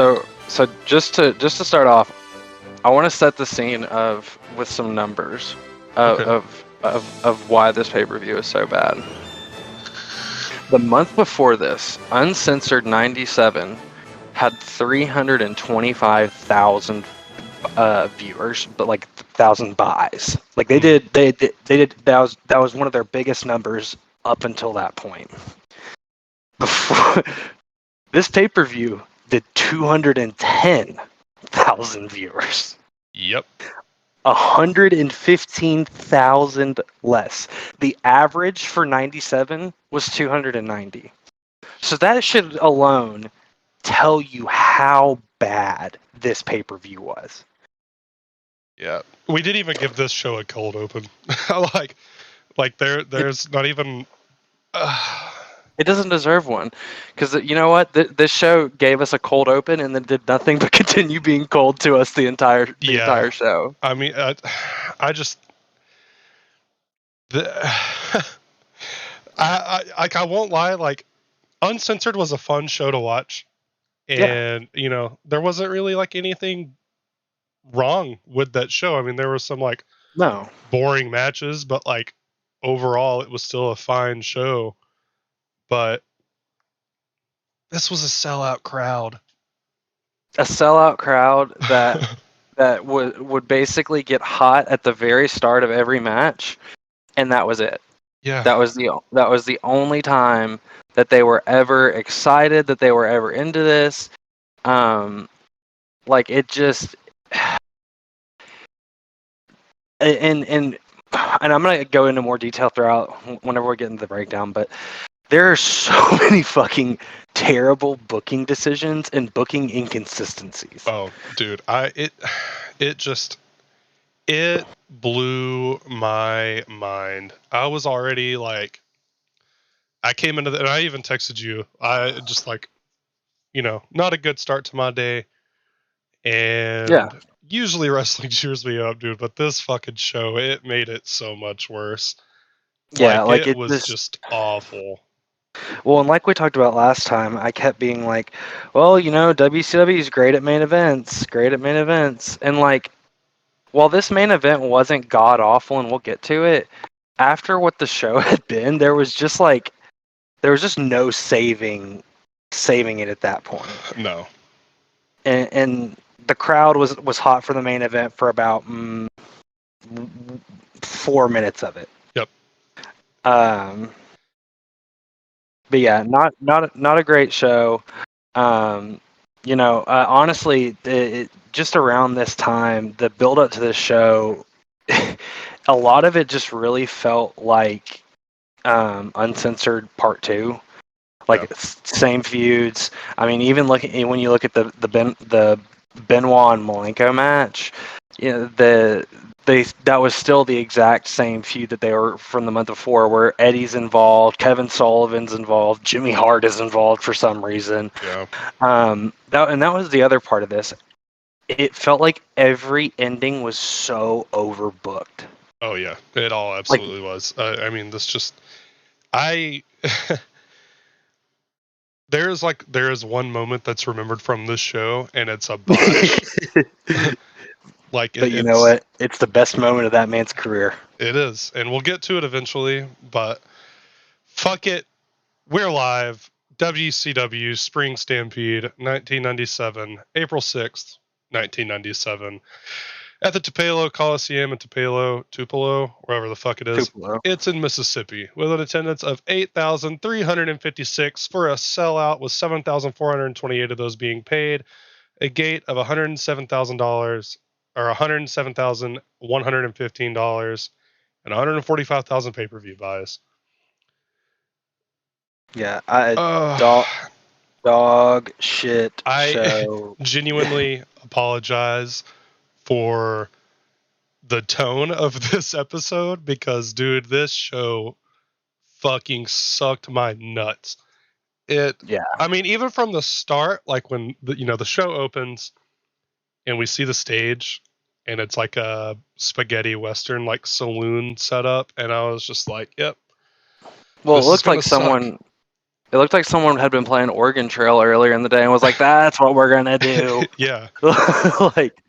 So just to start off, I want to set the scene with some numbers of why this pay-per-view is so bad. The month before this, Uncensored 97 had 325,000 viewers, but like 1,000 buys. Like they did that was one of their biggest numbers up until that point. Before this pay-per-view did 210,000 viewers. Yep. 115,000 less. The average for 97 was 290. So that should alone tell you how bad this pay-per-view was. Yeah. We didn't even give this show a cold open. there's not even... It doesn't deserve one, because you know what? This show gave us a cold open and then did nothing but continue being cold to us the entire show. I mean, I just I won't lie. Like, Uncensored was a fun show to watch, and there wasn't really like anything wrong with that show. I mean, there was some like boring matches, but like overall, it was still a fine show. But this was a sellout crowd. A sellout crowd that would basically get hot at the very start of every match, and that was it. Yeah. That was the only time that they were ever excited, that they were ever into this. Like it just and I'm gonna go into more detail throughout whenever we get into the breakdown, but there are so many fucking terrible booking decisions and booking inconsistencies. Oh, dude, it blew my mind. I was already like, I came into and I even texted you. I just like, not a good start to my day. And usually wrestling cheers me up, dude, but this fucking show, it made it so much worse. Yeah, like it was just awful. Well, and like we talked about last time, I kept being like, well, WCW is great at main events. And like, while this main event wasn't god-awful, and we'll get to it, after what the show had been, there was just no saving it at that point. No. And the crowd was hot for the main event for about 4 minutes of it. Yep. But yeah, not a great show. Honestly, just around this time, the build up to this show, a lot of it just really felt like Uncensored Part 2. Like same feuds. I mean, even when you look at the Benoit and Malenko match, that was still the exact same feud that they were from the month before, where Eddie's involved, Kevin Sullivan's involved, Jimmy Hart is involved for some reason. Yeah. That was the other part of this. It felt like every ending was so overbooked. Oh yeah, it all absolutely was. I mean, there is one moment that's remembered from this show, and it's a botch. But you know what? It's the best moment of that man's career. It is, and we'll get to it eventually, but fuck it. We're live. WCW Spring Stampede, 1997, April 6th, 1997. At the Tupelo Coliseum in Tupelo, wherever the fuck it is. Tupelo. It's in Mississippi, with an attendance of 8,356 for a sellout, with 7,428 of those being paid, a gate of $107,000, or $107,115, and 145,000 pay-per-view buys. Yeah, dog shit show. I genuinely apologize for the tone of this episode, because dude, this show fucking sucked my nuts. I mean, even from the start, like when the show opens and we see the stage and it's like a spaghetti western like saloon setup, and I was just like, yep. Well, it looks like someone It looked like someone had been playing Oregon Trail earlier in the day and was like, "That's what we're gonna do." Yeah. Like,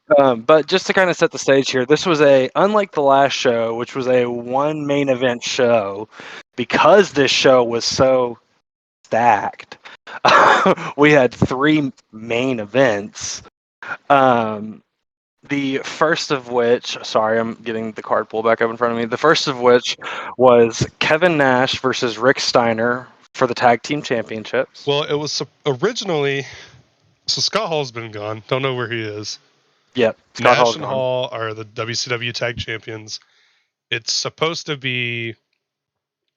but just to kind of set the stage here, this was unlike the last show, which was a one main event show, because this show was so stacked. We had 3 main events. The first of which, sorry, I'm getting the card pulled back up in front of me. The first of which was Kevin Nash versus Rick Steiner for the tag team championships. Well, it was originally. So Scott Hall's been gone. Don't know where he is. Yep, Scott Nash Hall's and gone. Hall are the WCW tag champions. It's supposed to be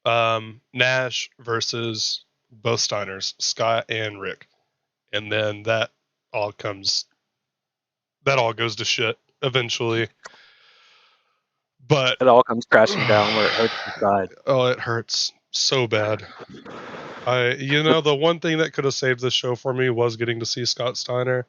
Nash versus both Steiners, Scott and Rick, and then that all goes to shit eventually. But It all comes crashing down where it hurts inside. oh, it hurts so bad. The one thing that could have saved this show for me was getting to see Scott Steiner.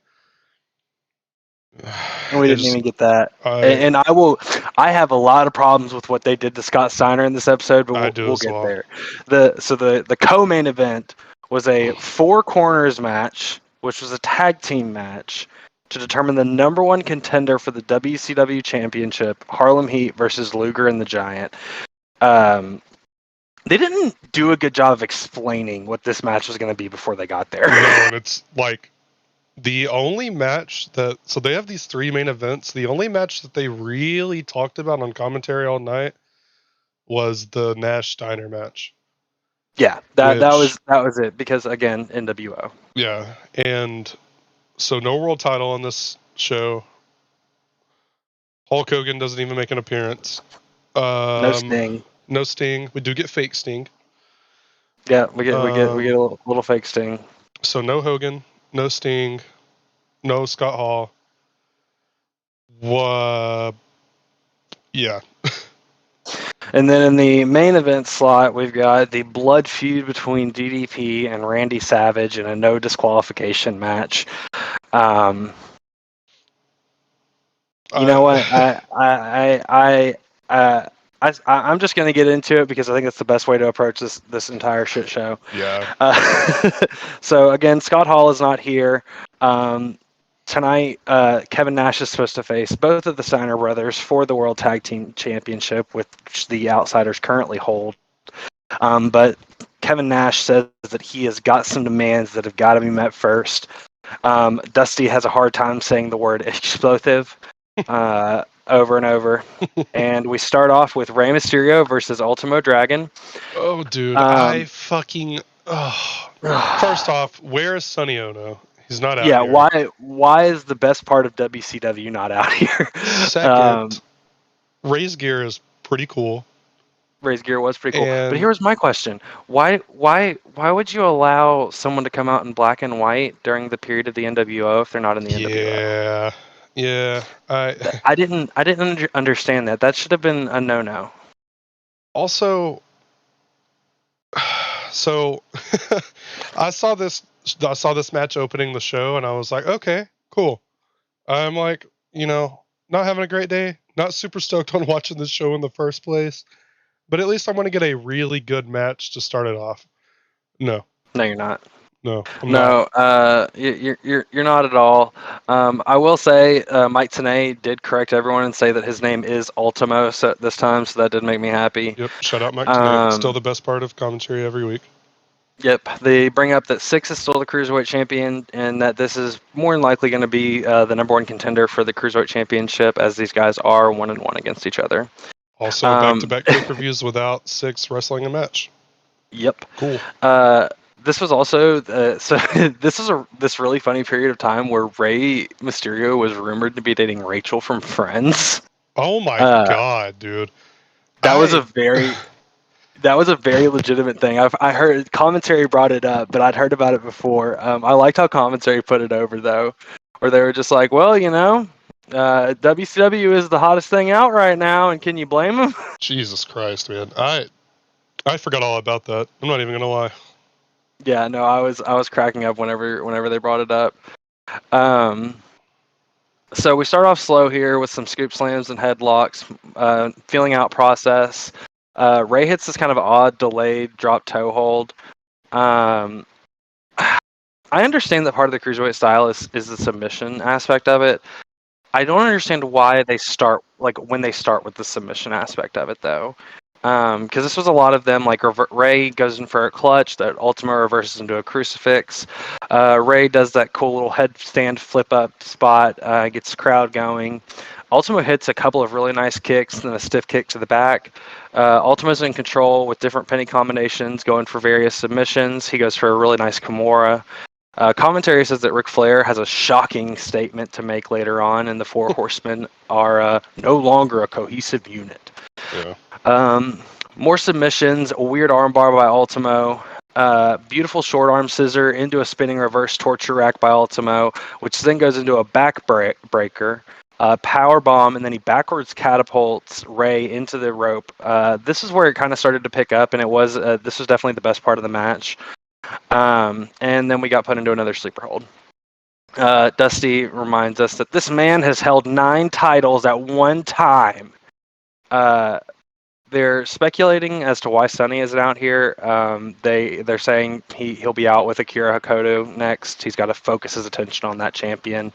And we didn't even get that. And I have a lot of problems with what they did to Scott Steiner in this episode, but we'll get there. The co-main event was a 4 corners match, which was a tag team match to determine the number 1 contender for the WCW Championship, Harlem Heat versus Luger and the Giant. They didn't do a good job of explaining what this match was going to be before they got there. No, and it's like the only match so they have these 3 main events. The only match that they really talked about on commentary all night was the Nash Steiner match. Yeah, that was it, because again, NWO. Yeah, and so no world title on this show. Hulk Hogan doesn't even make an appearance. No Sting. No Sting. We do get fake Sting. Yeah, we get a little fake Sting. So no Hogan, no Sting, no Scott Hall. Yeah. And then in the main event slot, we've got the blood feud between DDP and Randy Savage in a no disqualification match. You know what? I'm just going to get into it because I think it's the best way to approach this entire shit show. Yeah. So again, Scott Hall is not here. Tonight, Kevin Nash is supposed to face both of the Steiner brothers for the World Tag Team Championship, which the Outsiders currently hold. But Kevin Nash says that he has got some demands that have got to be met first. Dusty has a hard time saying the word explosive over and over. And we start off with Rey Mysterio versus Ultimo Dragon. Oh, dude. First off, where is Sonny Ono? He's not out here. Yeah, why is the best part of WCW not out here? Second, Ray's gear is pretty cool. Ray's gear was pretty cool. But here's my question. Why would you allow someone to come out in black and white during the period of the NWO if they're not in the NWO? Yeah. I didn't understand that. That should have been a no-no. Also, so I saw this match opening the show, and I was like, okay, cool. I'm like, not having a great day, not super stoked on watching this show in the first place, but at least I'm going to get a really good match to start it off. No, you're not. No, I'm not. You're not at all. I will say Mike Tenay did correct everyone and say that his name is Ultimo this time, so that did make me happy. Yep, shout out Mike Tenay. Still the best part of commentary every week. Yep, they bring up that Syxx is still the Cruiserweight Champion and that this is more than likely going to be the number 1 contender for the Cruiserweight Championship, as these guys are 1-1 against each other. Also, back-to-back pay-per-views without Syxx wrestling a match. Yep. Cool. This was also this really funny period of time where Rey Mysterio was rumored to be dating Rachel from Friends. Oh my god, dude! That was a very legitimate thing. I heard commentary brought it up, but I'd heard about it before. I liked how commentary put it over though, where they were just like, well, WCW is the hottest thing out right now, and can you blame them? Jesus Christ, man! I forgot all about that. I'm not even gonna lie. Yeah, no, I was cracking up whenever they brought it up. So we start off slow here with some scoop slams and headlocks, feeling out process. Ray hits this kind of odd delayed drop toe hold. Um, I understand that part of the cruiserweight style is the submission aspect of it. I don't understand why they start when they start with the submission aspect of it though, because this was a lot of them Ray goes in for a clutch that Ultimo reverses into a crucifix. Ray does that cool little headstand flip up spot, gets the crowd going. Ultimo hits a couple of really nice kicks and then a stiff kick to the back. Ultimo's in control with different penny combinations, going for various submissions. He goes for a really nice Kimura. Commentary says that Ric Flair has a shocking statement to make later on, and the Four Horsemen are no longer a cohesive unit. Yeah. More submissions, a weird armbar by Ultimo, beautiful short arm scissor into a spinning reverse torture rack by Ultimo, which then goes into a back breaker, power bomb, and then he backwards catapults Ray into the rope. This is where it kind of started to pick up, and this was definitely the best part of the match. And then we got put into another sleeper hold. Dusty reminds us that this man has held 9 titles at one time. They're speculating as to why Sonny isn't out here. They're saying he'll be out with Akira Hakoto next. He's got to focus his attention on that champion.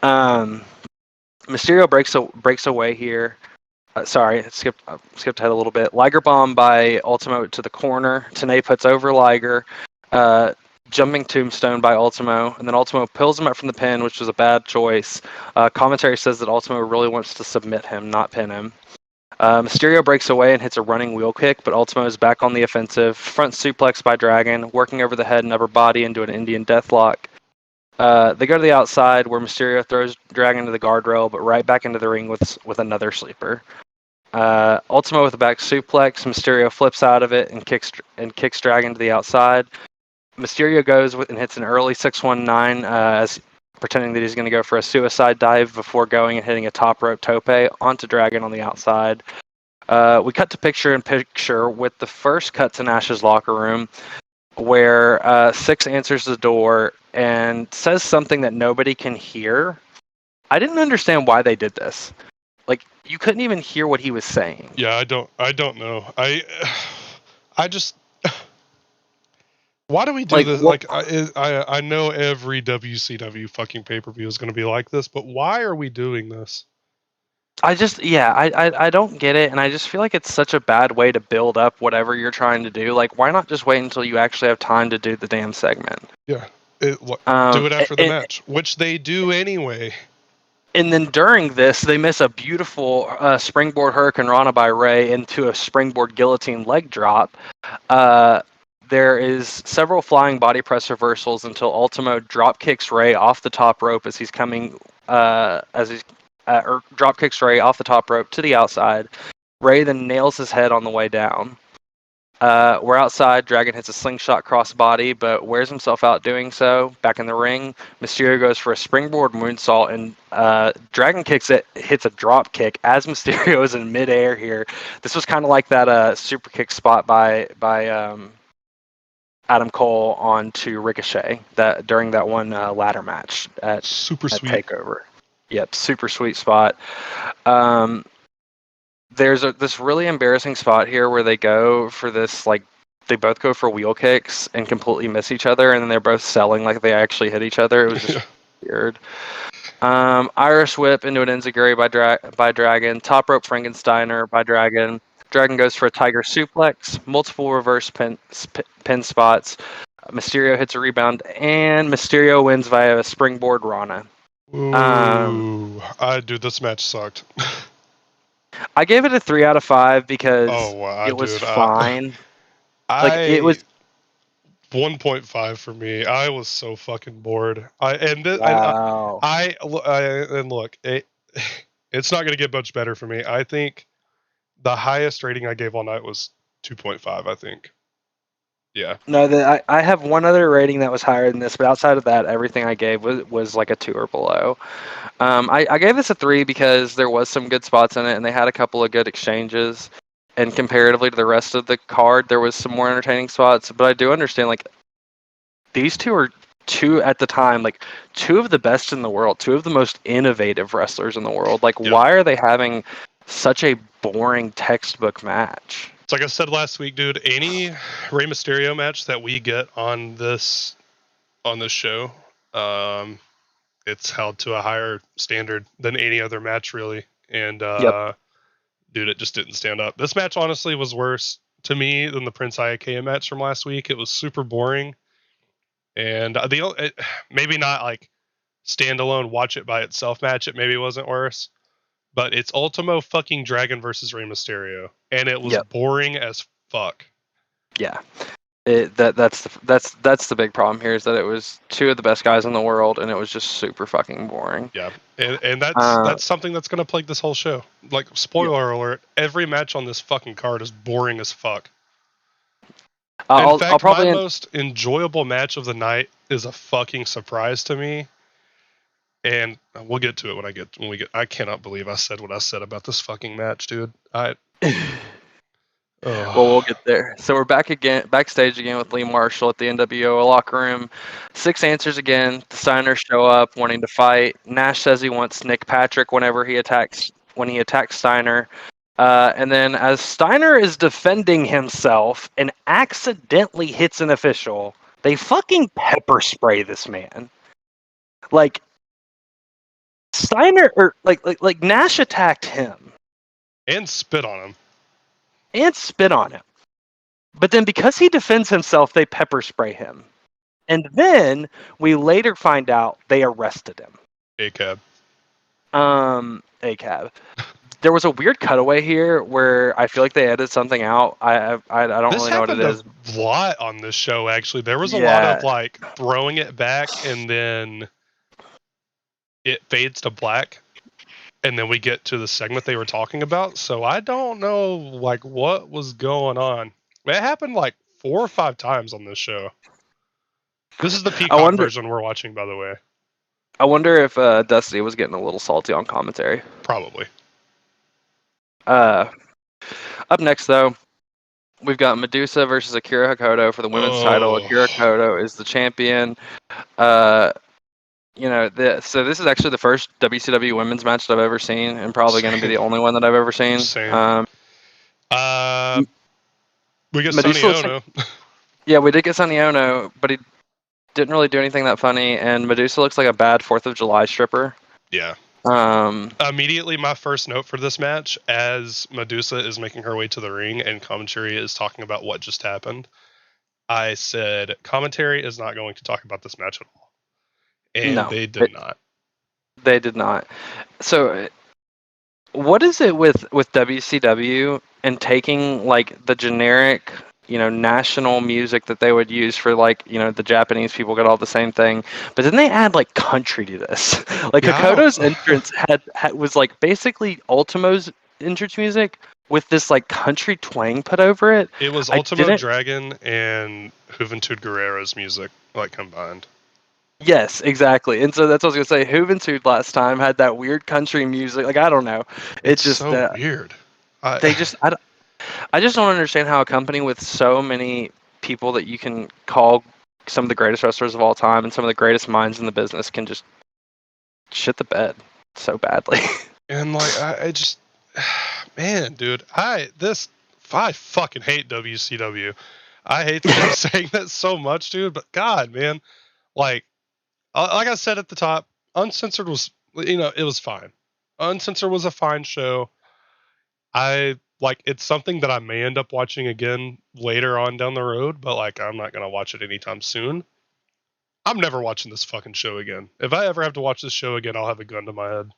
Mysterio breaks away here. Sorry, skipped ahead a little bit. Liger bomb by Ultimo to the corner. Tenay puts over Liger. Jumping tombstone by Ultimo, and then Ultimo pulls him up from the pin, which was a bad choice. Commentary says that Ultimo really wants to submit him, not pin him. Mysterio breaks away and hits a running wheel kick, but Ultimo is back on the offensive. Front suplex by Dragon, working over the head and upper body into an Indian deathlock. They go to the outside where Mysterio throws Dragon to the guardrail, but right back into the ring with another sleeper. Ultimo with a back suplex. Mysterio flips out of it and kicks Dragon to the outside. Mysterio goes and hits an early 619 as pretending that he's going to go for a suicide dive before going and hitting a top rope tope onto Dragon on the outside. We cut to picture with the first cut to Nash's locker room, where Six answers the door and says something that nobody can hear. I didn't understand why they did this. You couldn't even hear what he was saying. Yeah, I don't know. I just. Why do we do this? I know every WCW fucking pay-per-view is going to be like this, but why are we doing this? I don't get it, and I just feel like it's such a bad way to build up whatever you're trying to do. Why not just wait until you actually have time to do the damn segment? Yeah, do it after the match, which they do anyway. And then during this, they miss a beautiful springboard Hurricane Rana by Ray into a springboard guillotine leg drop. There is several flying body press reversals until Ultimo drop kicks Ray off the top rope as he's coming, or drop kicks Ray off the top rope to the outside. Ray then nails his head on the way down. We're outside. Dragon hits a slingshot crossbody, but wears himself out doing so. Back in the ring, Mysterio goes for a springboard moonsault, and Dragon hits a drop kick as Mysterio is in midair here. This was kind of like that super kick spot by Adam Cole onto Ricochet during that one ladder match at Takeover. Yep, super sweet spot. There's this really embarrassing spot here where they go for this, they both go for wheel kicks and completely miss each other, and then they're both selling like they actually hit each other. It was just weird. Irish whip into an enziguri by Dragon. Top rope Frankensteiner by Dragon. Dragon goes for a tiger suplex. Multiple reverse pin spots. Mysterio hits a rebound, and Mysterio wins via a springboard Rana. Ooh, dude, this match sucked. I gave it a 3 out of 5 because it was fine. It was 1.5 for me. I was so fucking bored. Wow. Look, it's not going to get much better for me. I think the highest rating I gave all night was 2.5. I think. Yeah. No, I have one other rating that was higher than this, but outside of that, everything I gave was like a 2 or below. I gave this a 3 because there was some good spots in it, and they had a couple of good exchanges. And comparatively to the rest of the card, there was some more entertaining spots. But I do understand, these two are at the time, two of the best in the world, two of the most innovative wrestlers in the world. Why are they having such a boring textbook match? So like I said last week, dude, any Rey Mysterio match that we get on this show, it's held to a higher standard than any other match, really. And Yep. dude, it just didn't stand up. This match honestly was worse to me than the Prince Iakea match from last week. It was super boring, and maybe not like standalone watch it by itself match. It maybe wasn't worse, but it's Ultimo fucking Dragon versus Rey Mysterio, and it was Yep. boring as fuck. Yeah. That's the big problem here is that it was two of the best guys in the world and it was just super fucking boring. Yeah, and that's something that's gonna plague this whole show. Like, spoiler alert: every match on this fucking card is boring as fuck. In fact, I'll probably my most enjoyable match of the night is a fucking surprise to me, and we'll get to it when we get. I cannot believe I said what I said about this fucking match, dude. Well, we'll get there. So we're backstage again with Lee Marshall at the NWO locker room. Six answers again. The Steiners show up wanting to fight. Nash says he wants Nick Patrick when he attacks Steiner. And then as Steiner is defending himself and accidentally hits an official, they fucking pepper spray this man. Like Steiner or like Nash attacked him and spit on him. And spit on him. But then because he defends himself, they pepper spray him. And then we later find out they arrested him. ACAB. ACAB. There was a weird cutaway here where I feel like they edited something out. I don't really know what it is. A lot on this show, actually. There was a lot of like throwing it back and then it fades to black. And then we get to the segment they were talking about. So I don't know like what was going on. It happened like 4 or 5 times on this show. This is the Peacock version we're watching, by the way. I wonder if Dusty was getting a little salty on commentary. Probably. Up next, though, we've got Medusa versus Akira Hokuto for the women's title. Akira Hokuto is the champion. So this is actually the first WCW women's match that I've ever seen, and probably going to be the only one that I've ever seen. We get Sonny Ono. Yeah, we did get Sonny Ono, but he didn't really do anything that funny, and Medusa looks like a bad 4th of July stripper. Yeah. Immediately, my first note for this match, as Medusa is making her way to the ring and commentary is talking about what just happened, I said, commentary is not going to talk about this match at all. And they did not. They did not. So, what is it with WCW and taking like the generic, national music that they would use for like, the Japanese people got all the same thing, but then they add like country to this. Like Hokuto's entrance was like basically Ultimo's entrance music with this like country twang put over it. It was Ultimo Dragon and Juventud Guerrera's music like combined. Yes, exactly. And so that's what I was going to say. Juventud last time had that weird country music. Like, I don't know. It's just so weird. I just don't understand how a company with so many people that you can call some of the greatest wrestlers of all time and some of the greatest minds in the business can just shit the bed so badly. And like, I just, man, dude, I fucking hate WCW. I hate saying that so much, dude, but God, man, like I said at the top, Uncensored was, it was fine. Uncensored was a fine show. It's something that I may end up watching again later on down the road, but like, I'm not going to watch it anytime soon. I'm never watching this fucking show again. If I ever have to watch this show again, I'll have a gun to my head.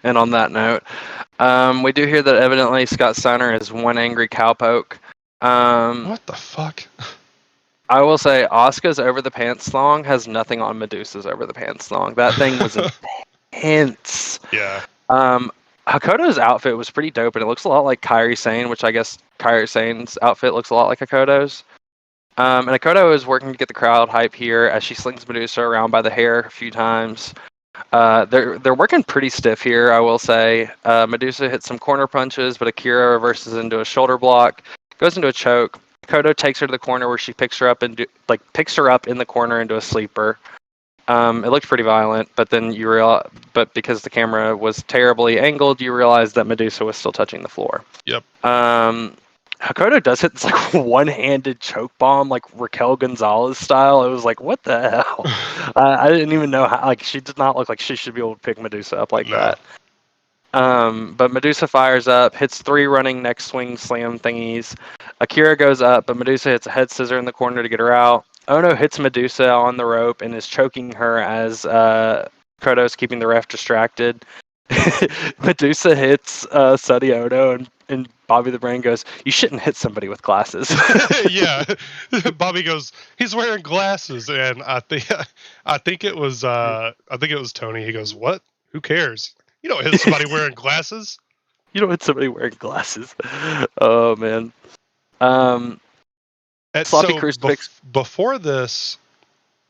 And on that note, we do hear that evidently Scott Steiner is one angry cowpoke. What the fuck? I will say Asuka's Over the Pants song has nothing on Medusa's Over the Pants song. That thing was intense. Yeah. Hokuto's outfit was pretty dope, and it looks a lot like Kairi Sane, which I guess Kairi Sane's outfit looks a lot like Hokuto's. And Hokuto is working to get the crowd hype here as she slings Medusa around by the hair a few times. They're working pretty stiff here, I will say. Medusa hits some corner punches, but Akira reverses into a shoulder block, goes into a choke. Hokuto takes her to the corner where she picks her up in the corner into a sleeper. It looked pretty violent, but then but because the camera was terribly angled, you realize that Medusa was still touching the floor. Yep. Hakoto does hit this like one-handed choke bomb, like Raquel Gonzalez style. It was like, what the hell? I didn't even know how. Like, she did not look like she should be able to pick Medusa up like No. that. But Medusa fires up, hits 3 running neck swing slam thingies. Akira goes up, but Medusa hits a head scissor in the corner to get her out. Ono hits Medusa on the rope and is choking her as Koto's keeping the ref distracted. Medusa hits Suddy Ono, and Bobby the Brain goes, "You shouldn't hit somebody with glasses." Yeah. Bobby goes, he's wearing glasses, and I think it was Tony. He goes, what? Who cares? You don't hit somebody wearing glasses. You don't hit somebody wearing glasses. Oh man. Sloppy crucifix. Before this,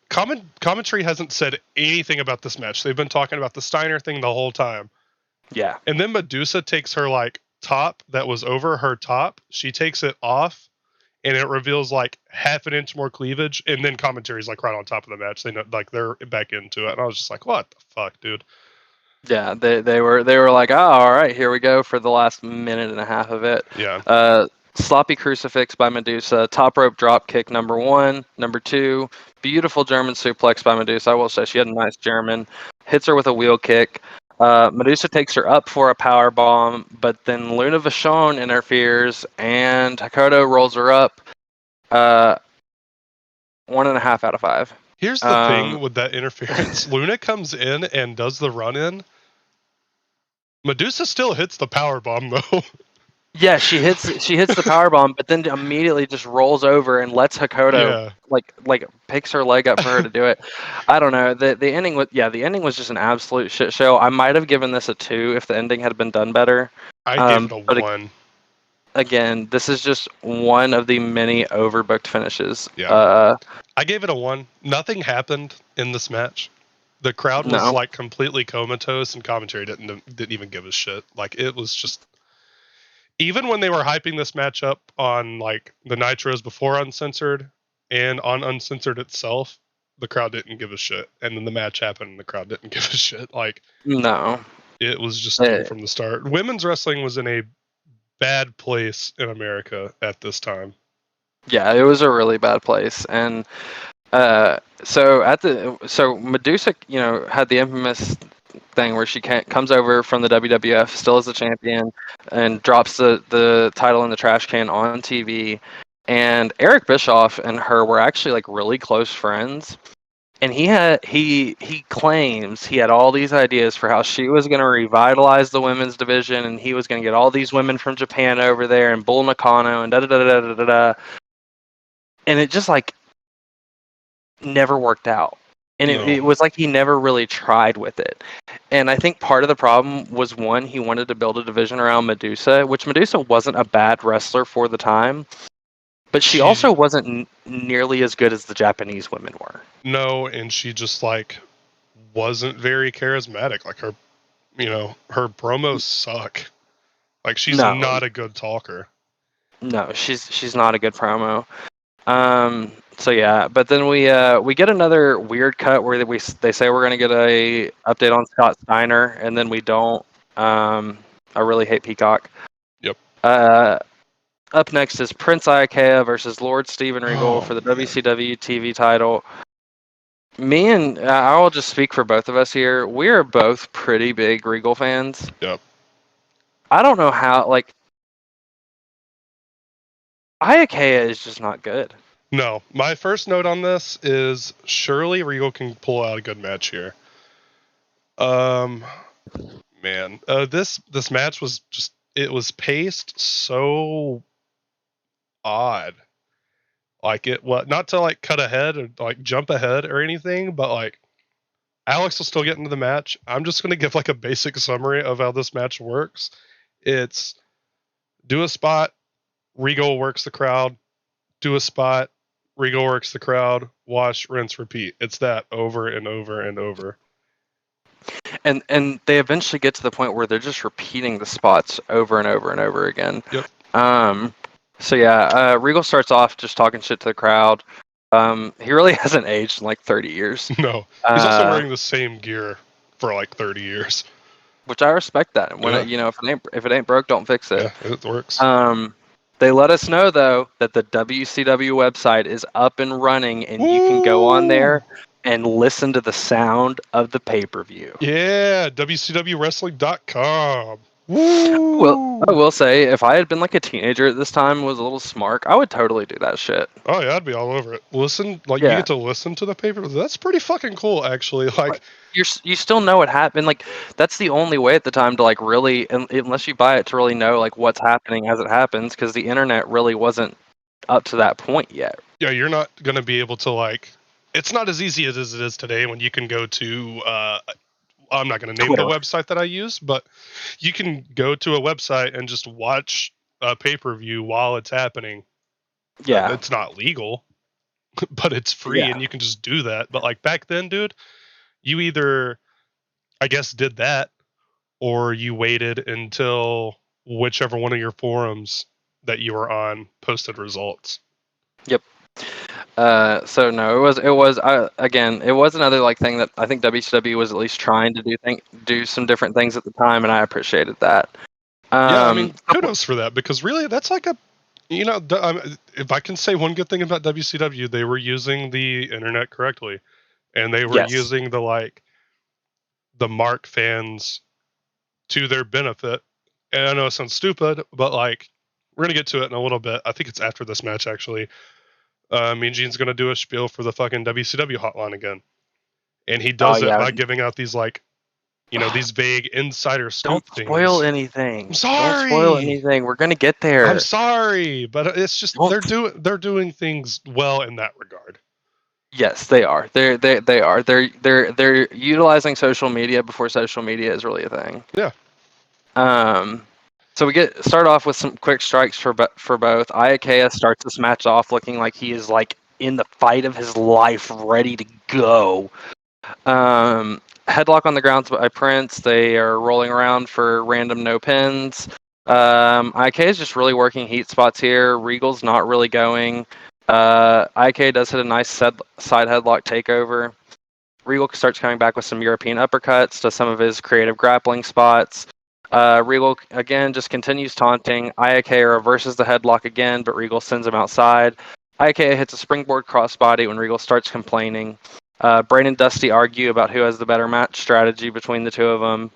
commentary hasn't said anything about this match. They've been talking about the Steiner thing the whole time. Yeah. And then Medusa takes her like top that was over her top. She takes it off, and it reveals like half an inch more cleavage. And then commentary's like right on top of the match. They know, like they're back into it. And I was just like, what the fuck, dude? Yeah, they were like, oh, all right, here we go for the last minute and a half of it. Yeah. Sloppy crucifix by Medusa, top rope drop kick number 1, number 2, beautiful German suplex by Medusa. I will say she had a nice German. Hits her with a wheel kick. Medusa takes her up for a power bomb, but then Luna Vachon interferes and Hakoto rolls her up. 1.5 out of 5. Here's the thing with that interference. Luna comes in and does the run in. Medusa still hits the power bomb though. Yeah, she hits the power bomb, but then immediately just rolls over and lets Hakoto like picks her leg up for her to do it. I don't know. The ending was just an absolute shit show. I might have given this a 2 if the ending had been done better. I gave it a 1. Again, this is just one of the many overbooked finishes. Yeah. I gave it a 1. Nothing happened in this match. The crowd was like completely comatose, and commentary didn't even give a shit. Like it was just, even when they were hyping this match up on like the Nitros before Uncensored and on Uncensored itself, the crowd didn't give a shit. And then the match happened, and the crowd didn't give a shit. Like no, it was just doomed from the start. Women's wrestling was in a bad place in America at this time. Yeah, it was a really bad place, and so Medusa, had the infamous thing where she comes over from the WWF, still as the champion, and drops the title in the trash can on TV. And Eric Bischoff and her were actually like really close friends. And he claims he had all these ideas for how she was going to revitalize the women's division, and he was going to get all these women from Japan over there, and Bull Nakano, and da da da da da da da. And it just like never worked out. And it was like he never really tried with it. And I think part of the problem was, one, he wanted to build a division around Medusa, which Medusa wasn't a bad wrestler for the time, but she also wasn't nearly as good as the Japanese women were. No, and she just like wasn't very charismatic. Like her promos suck. Like she's not a good talker. No, she's not a good promo. So yeah, but then we get another weird cut where they say we're gonna get a update on Scott Steiner, and then we don't. I really hate Peacock. Yep. Up next is Prince Iaukea versus Lord Steven Regal for the WCW TV title. Me and I will just speak for both of us here. We are both pretty big Regal fans. Yep. I don't know how, like, Iaukea is just not good. No, my first note on this is surely Regal can pull out a good match here. Man, this match was just, it was paced so odd. Like not to like cut ahead or like jump ahead or anything, but like Alex will still get into the match. I'm just going to give like a basic summary of how this match works. It's do a spot, Regal works the crowd, do a spot, Regal works the crowd, wash, rinse, repeat. It's that over and over and over. And they eventually get to the point where they're just repeating the spots over and over and over again. Yep. So yeah, Regal starts off just talking shit to the crowd. He really hasn't aged in like 30 years. No, he's also wearing the same gear for like 30 years. Which I respect that. When Yeah. if it ain't broke, don't fix it. Yeah, it works. They let us know though that the WCW website is up and running, and you can go on Woo! there and listen to the sound of the pay-per-view. Yeah, WCWWrestling.com. Well, I Woo! will say, if I had been like a teenager at this time, and was a little smart, I would totally do that shit. Oh yeah, I'd be all over it. Listen, like you Yeah, get to listen to the paper. That's pretty fucking cool, actually. Like, you still know what happened. Like that's the only way at the time to like really, unless you buy it, to really know like what's happening as it happens, because the internet really wasn't up to that point yet. yeah, you're not gonna be able to like. It's not as easy as it is today when you can go to. I'm not gonna name the Twitter. website that I use, but you can go to a website and just watch a pay per view while it's happening. Yeah, It's not legal, but it's free, yeah. and you can just do that. But like back then, dude, you either I guess did that or you waited until whichever one of your forums that you were on posted results. Yep. So no, again, it was another like thing that I think WCW was at least trying to do some different things at the time, and I appreciated that. Yeah, I mean, Couple, kudos for that because really that's like a if I can say one good thing about WCW, they were using the internet correctly and they were yes. using the mark fans to their benefit. And I know it sounds stupid, but like we're gonna get to it in a little bit. I think it's after this match actually. Mean Gene's gonna do a spiel for the fucking WCW hotline again, and he Oh does it yeah. by giving out these like these vague insider Don't scoop spoil things. I'm anything. Don't spoil sorry. anything. We're gonna get I'm there. sorry, but it's just Don't. they're doing things well in that regard. Yes, they are. They are. They're utilizing social media before social media is really a thing. Yeah. Um, so we start off with some quick strikes for both. Iakea starts this match off looking like he is like in the fight of his life, ready to go. Headlock on the ground by Prince. They are rolling around for random no pins. IK is just really working heat spots here. Regal's not really going. IK does hit a nice side headlock takeover. Regal starts coming back with some European uppercuts to some of his creative grappling spots. Regal again just continues taunting. Iake reverses the headlock again, but Regal sends him outside. Iake hits a springboard crossbody when Regal starts complaining. Brain and Dusty argue about who has the better match strategy between the two of them.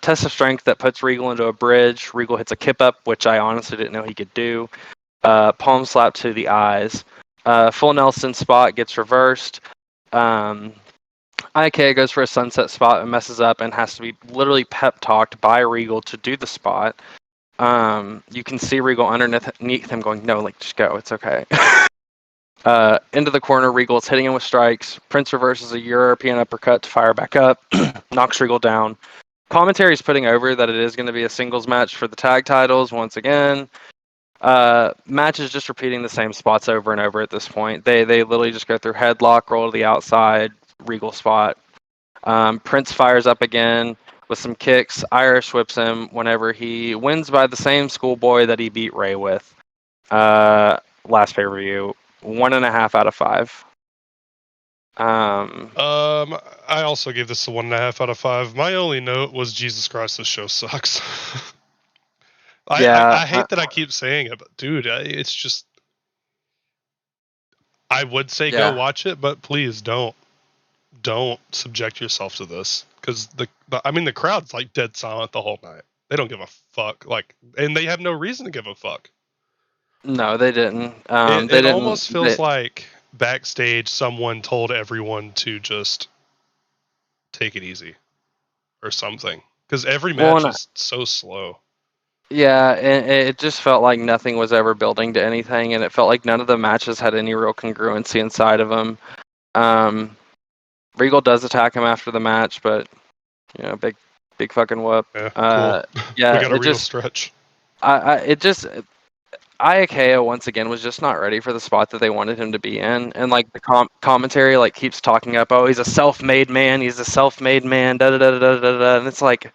Test of strength that puts Regal into a bridge. Regal hits a kip up, which I honestly didn't know he could do. Palm slap to the eyes. Full Nelson spot gets reversed. IK goes for a sunset spot and messes up and has to be literally pep talked by Regal to do the spot. You can see Regal underneath him going, no, like, just go. It's okay. Into the corner, Regal's hitting him with strikes. Prince reverses a European uppercut to fire back up. Knocks Regal down. Commentary's putting over that it is going to be a singles match for the tag titles once again. Match is just repeating the same spots over and over at this point. They literally just go through headlock, roll to the outside, Regal spot. Prince fires up again with some kicks. Irish whips him whenever he wins by the same schoolboy that he beat Ray with. Last pay-per-view, 1.5 out of 5. I also gave this a 1.5 out of 5. My only note was Jesus Christ, this show sucks. I hate that I keep saying it, but dude, it's just I would say go yeah. watch it, but please don't subject yourself to this because the crowd's like dead silent the whole night. They don't give a fuck, like, and they have no reason to give a fuck. No, they didn't. They It didn't. almost feels like backstage someone told everyone to just take it easy or something because every Well, match and is so slow. yeah, and it just felt like nothing was ever building to anything, and it felt like none of the matches had any real congruency inside of them. Regal does attack him after the match, but big fucking whoop. Yeah, cool. We Yeah, got a real stretch. Iakea once again was just not ready for the spot that they wanted him to be in, and like the commentary like keeps talking up, oh, he's a self-made man, da da da da da da, and it's like,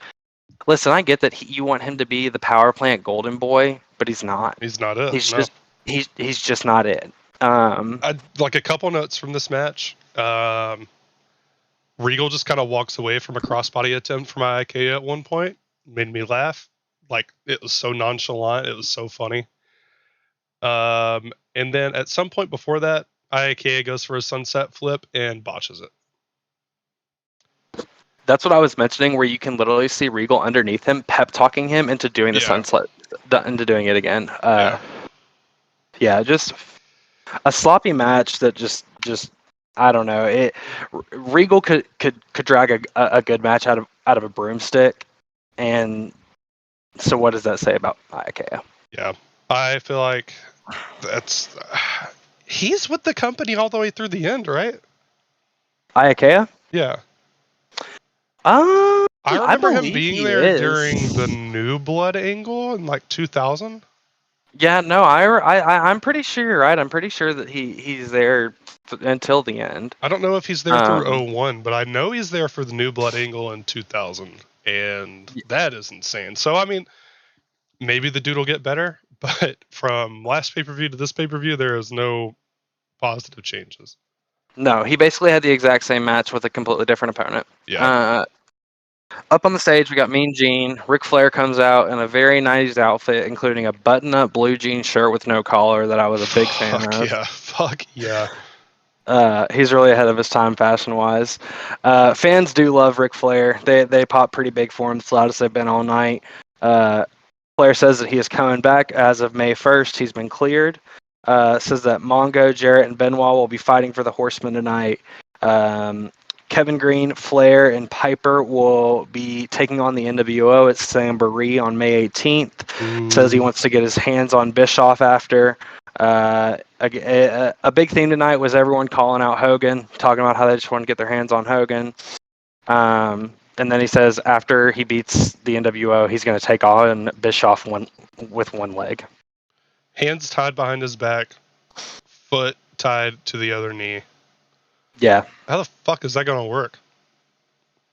listen, I get that you want him to be the power plant golden boy, but he's not. He's not it. He's No. just he's just not it. Like a couple notes from this match. Regal just kind of walks away from a crossbody attempt from IKEA at one point. Made me laugh. Like, it was so nonchalant. It was so funny. And then at some point before that, IKEA goes for a sunset flip and botches it. That's what I was mentioning, where you can literally see Regal underneath him, pep talking him into doing the sunset, into doing it again. Yeah, just a sloppy match that just I don't know. Regal could drag a good match out of a broomstick, and so what does that say about IKEA? Yeah, I feel like that's he's with the company all the way through the end, right? IKEA? Yeah. I remember him believe being he there is. during the New Blood angle in like 2000. Yeah, no, I'm pretty sure you're right. I'm pretty sure that he's there until the end. I don't know if he's there through 01, but I know he's there for the New Blood angle in 2000, and that is insane. So, I mean, maybe the dude will get better, but from last pay-per-view to this pay-per-view, there is no positive changes. No, he basically had the exact same match with a completely different opponent. Yeah. Up on the stage, we got Mean Gene. Ric Flair comes out in a very 90s outfit, including a button-up blue jean shirt with no collar that I was a big fan of. Fuck yeah. He's really ahead of his time fashion-wise. Fans do love Ric Flair. They pop pretty big for him. It's the loudest they've been all night. Flair says that he is coming back as of May 1st. He's been cleared. Says that Mongo, Jarrett, and Benoit will be fighting for the Horsemen tonight. Kevin Green, Flair, and Piper will be taking on the NWO at Samboree on May 18th. Ooh. Says he wants to get his hands on Bischoff after. A big theme tonight was everyone calling out Hogan, talking about how they just want to get their hands on Hogan. And then he says after he beats the NWO, he's going to take on Bischoff with one leg. Hands tied behind his back, foot tied to the other knee. Yeah. How the fuck is that going to work?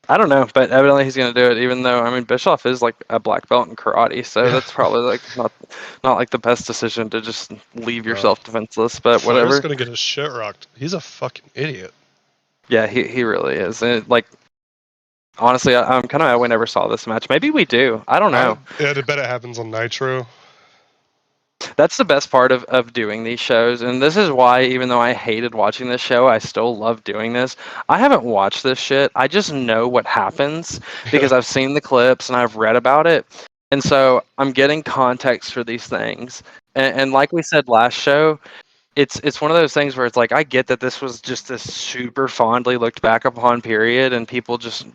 I don't know, but evidently he's going to do it, even though, I mean, Bischoff is like a black belt in karate, so that's probably like not like the best decision to just leave yourself defenseless, but whatever. Flair's going to get his shit rocked. He's a fucking idiot. Yeah, he really is. And like, honestly, I'm kind of we never saw this match. Maybe we do. I don't know. I bet it happens on Nitro. That's the best part of doing these shows, and this is why, even though I hated watching this show, I still love doing this. I haven't watched this shit. I just know what happens because I've seen the clips and I've read about it, and so I'm getting context for these things. And like we said last show, it's one of those things where it's like, I get that this was just this super fondly looked back upon period, and people just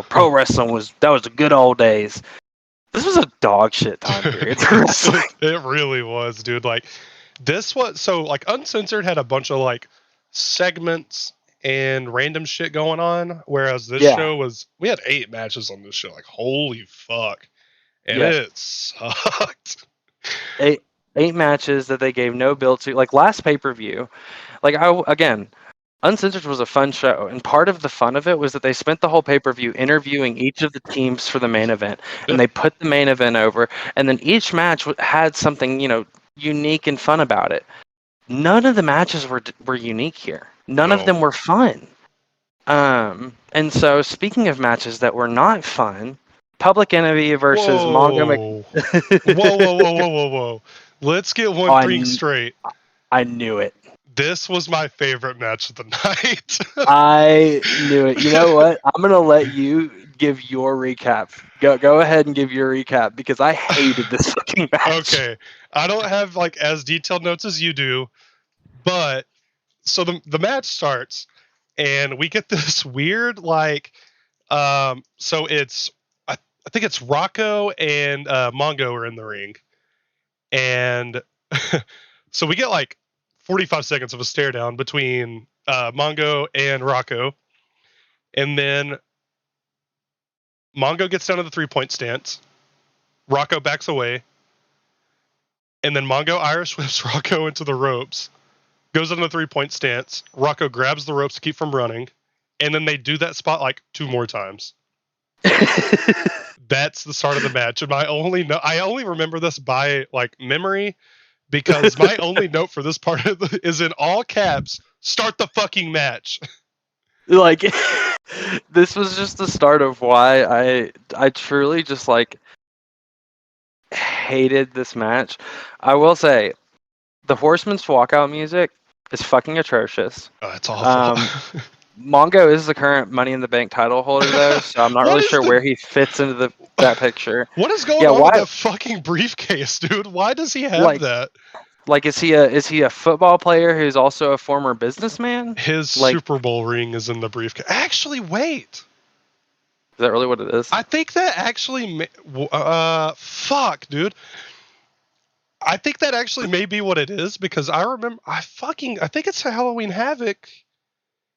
pro wrestling was the good old days. This was a dog shit time period for wrestling. It really was, dude. Like, this was so like Uncensored had a bunch of like segments and random shit going on, whereas this show we had 8 matches on this show. Like, holy fuck, and it sucked. 8 matches that they gave no build to. Like last pay-per-view, Uncensored was a fun show, and part of the fun of it was that they spent the whole pay-per-view interviewing each of the teams for the main event, and they put the main event over, and then each match had something, unique and fun about it. None of the matches were unique here. None of them were fun. And so speaking of matches that were not fun, Public Enemy versus Mongo. Whoa. Let's get one thing straight. I knew it. This was my favorite match of the night. I knew it. You know what? I'm going to let you give your recap. Go ahead and give your recap because I hated this fucking match. Okay. I don't have like as detailed notes as you do, but so the match starts and we get this weird like so it's I think it's Rocco and Mongo are in the ring. And so we get like 45 seconds of a stare down between Mongo and Rocco. And then Mongo gets down to the 3-point stance. Rocco backs away. And then Mongo Irish whips Rocco into the ropes. Goes into the 3-point stance. Rocco grabs the ropes to keep from running. And then they do that spot like 2 more times. That's the start of the match. And I only remember this by like memory because my only note for this part is in all caps, start the fucking match. Like, this was just the start of why I truly just like hated this match. I will say, the Horseman's walkout music is fucking atrocious. Oh, it's awful. Mongo is the current Money in the Bank title holder, though, so I'm not What really is sure where he fits into that picture. What is going Yeah, on with why? that fucking briefcase, dude? Why does he have Like, that? is he a football player who's also a former businessman? His Like, Super Bowl ring is in the briefcase. Actually, wait. is that really what it is? I think that actually, fuck, dude. I think that actually may be what it is because I remember, I think it's a Halloween Havoc.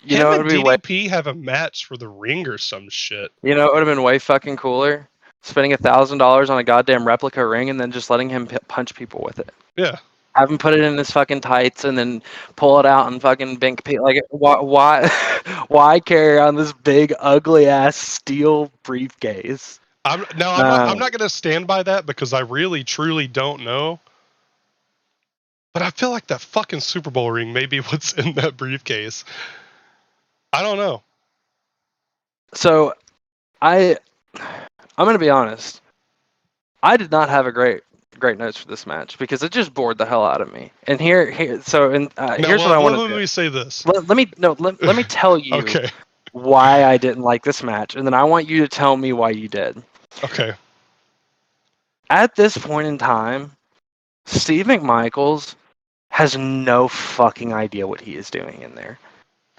You know, Him it and would be way. DDP have a match for the ring or some shit. You know, it would have been way fucking cooler spending $1,000 on a goddamn replica ring and then just letting him punch people with it. Yeah. Have him put it in his fucking tights and then pull it out and fucking bink people. Like, why, why carry on this big ugly ass steel briefcase? I'm not going to stand by that because I really truly don't know. But I feel like that fucking Super Bowl ring may be what's in that briefcase. I don't know. So, I'm gonna be honest. I did not have a great notes for this match because it just bored the hell out of me. And here's what I want to do. Let me say this. Let me tell you Okay. why I didn't like this match, and then I want you to tell me why you did. Okay. At this point in time, Steve McMichaels has no fucking idea what he is doing in there.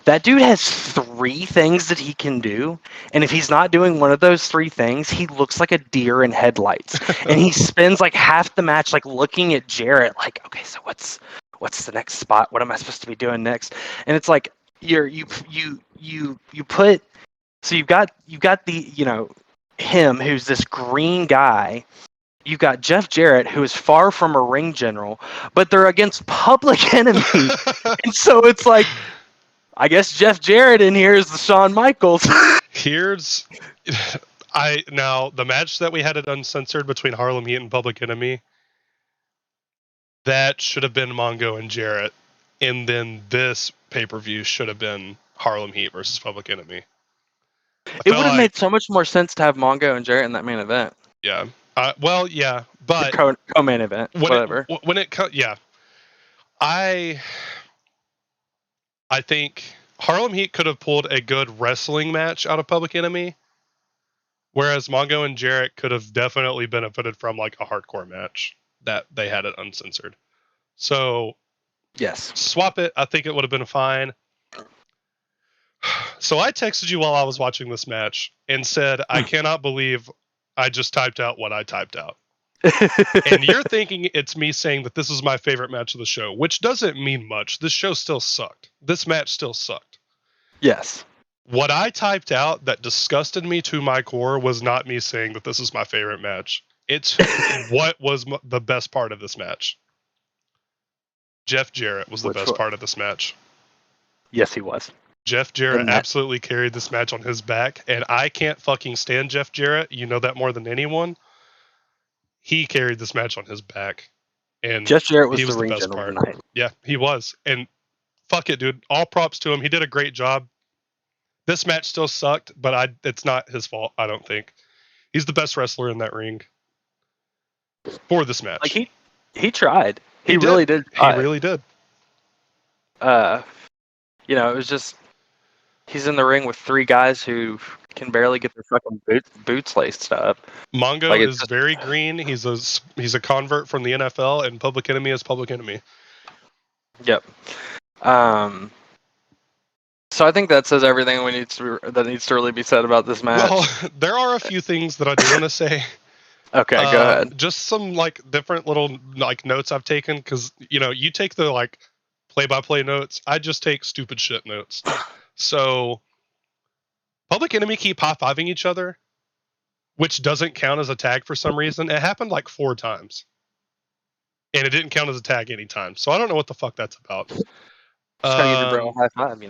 That dude has 3 things that he can do, and if he's not doing one of those 3 things, he looks like a deer in headlights. And he spends like half the match like looking at Jarrett, like, okay, so what's the next spot? What am I supposed to be doing next? And it's like you put, so you've got the him who's this green guy. You've got Jeff Jarrett, who is far from a ring general, but they're against Public Enemy, and so it's like, I guess Jeff Jarrett in here is the Shawn Michaels. Now the match that we had it uncensored between Harlem Heat and Public Enemy, that should have been Mongo and Jarrett, and then this pay-per-view should have been Harlem Heat versus Public Enemy. It would have made so much more sense to have Mongo and Jarrett in that main event. Yeah. Well, yeah, but co-main event, whatever. I think Harlem Heat could have pulled a good wrestling match out of Public Enemy, whereas Mongo and Jarrett could have definitely benefited from like a hardcore match that they had it uncensored. So, yes, swap it. I think it would have been fine. So I texted you while I was watching this match and said, I cannot believe I just typed out what I typed out. And you're thinking it's me saying that this is my favorite match of the show, which doesn't mean much. This show still sucked. This match still sucked. Yes. What I typed out that disgusted me to my core was not me saying that this is my favorite match. It's what was the best part of this match. Jeff Jarrett was the best part of this match. Yes, he was. Jeff Jarrett absolutely carried this match on his back, and I can't fucking stand Jeff Jarrett. You know that more than anyone. He carried this match on his back, and Jeff Jarrett was the ring best general part. tonight. Yeah, he was, and fuck it, dude. All props to him. He did a great job. This match still sucked, but it's not his fault. I don't think he's the best wrestler in that ring for this match. Like he tried. He really did. He really did. It was just he's in the ring with 3 guys who can barely get their fucking boots laced up. Mongo is very green. He's a convert from the NFL, and Public Enemy is Public Enemy. Yep. So I think that says everything that needs to really be said about this match. Well, there are a few things that I do want to say. Okay, go ahead. Just some like different little like notes I've taken because you take the like play-by-play notes. I just take stupid shit notes. So Public Enemy keep high-fiving each other, which doesn't count as a tag for some reason. It happened like 4 times, and it didn't count as a tag any time. So I don't know what the fuck that's about. Just gotta give your bro a high five,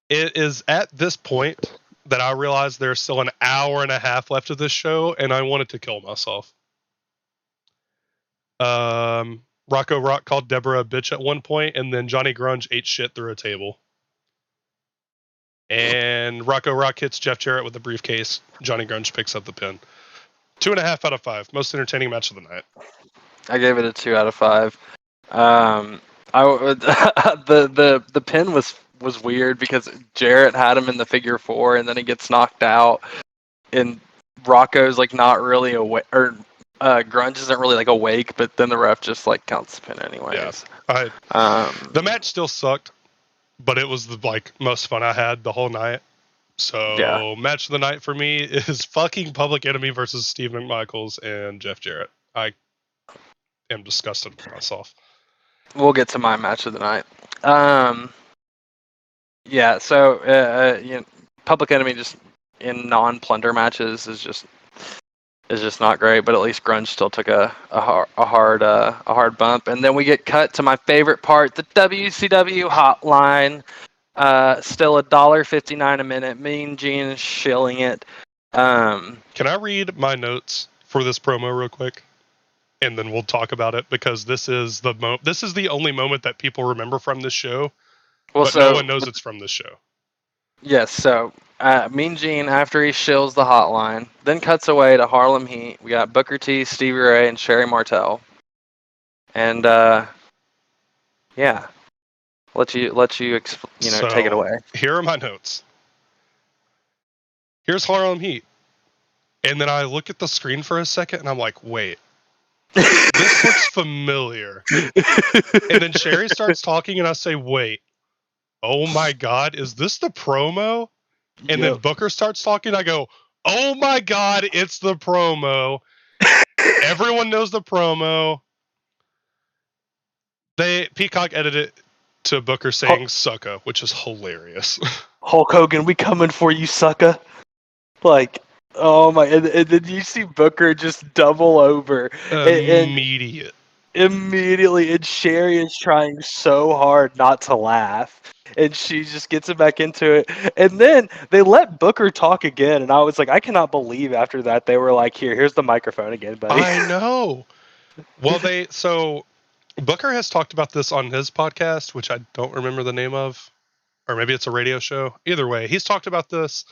It is at this point that I realized there's still an hour and a half left of this show, and I wanted to kill myself. Rocco Rock called Deborah a bitch at one point, and then Johnny Grunge ate shit through a table. And Rocco Rock hits Jeff Jarrett with a briefcase. Johnny Grunge picks up the pin. 2.5 out of 5. Most entertaining match of the night. I gave it a 2 out of 5. The pin was weird because Jarrett had him in the figure 4, and then he gets knocked out, and Rocco's like not really awake, or Grunge isn't really like awake, but then the ref just like counts the pin anyways. Yeah, the match still sucked, but it was the like most fun I had the whole night. So Yeah. match of the night for me is fucking Public Enemy versus Steve McMichaels and Jeff Jarrett. I am disgusted with myself. We'll get to my match of the night. Yeah, so Public Enemy just in non-plunder matches is just not great, but at least Grunge still took a hard bump. And then we get cut to my favorite part, the WCW hotline. Still $1.59 a minute. Mean Gene is shilling it. Can I read my notes for this promo real quick? And then we'll talk about it, because this is the only moment that people remember from this show, but no one knows it's from this show. Yes, so Mean Gene, after he shills the hotline, then cuts away to Harlem Heat. We got Booker T, Stevie Ray, and Sherry Martel. And yeah, let you take it away. Here are my notes. Here's Harlem Heat. And then I look at the screen for a second and I'm like, wait, this looks familiar. And then Sherry starts talking and I say, wait, oh my God, is this the promo? And then Booker starts talking. I go, oh my God, it's the promo. Everyone knows the promo. Peacock edited it to Booker saying sucka, which is hilarious. Hulk Hogan, we coming for you, sucka. Like, oh my, and then you see Booker just double over. Immediately. And Sherry is trying so hard not to laugh. And she just gets him back into it. And then they let Booker talk again. And I was like, I cannot believe after that they were like, here's the microphone again, buddy. I know. Well, so Booker has talked about this on his podcast, which I don't remember the name of, or maybe it's a radio show. Either way, he's talked about this.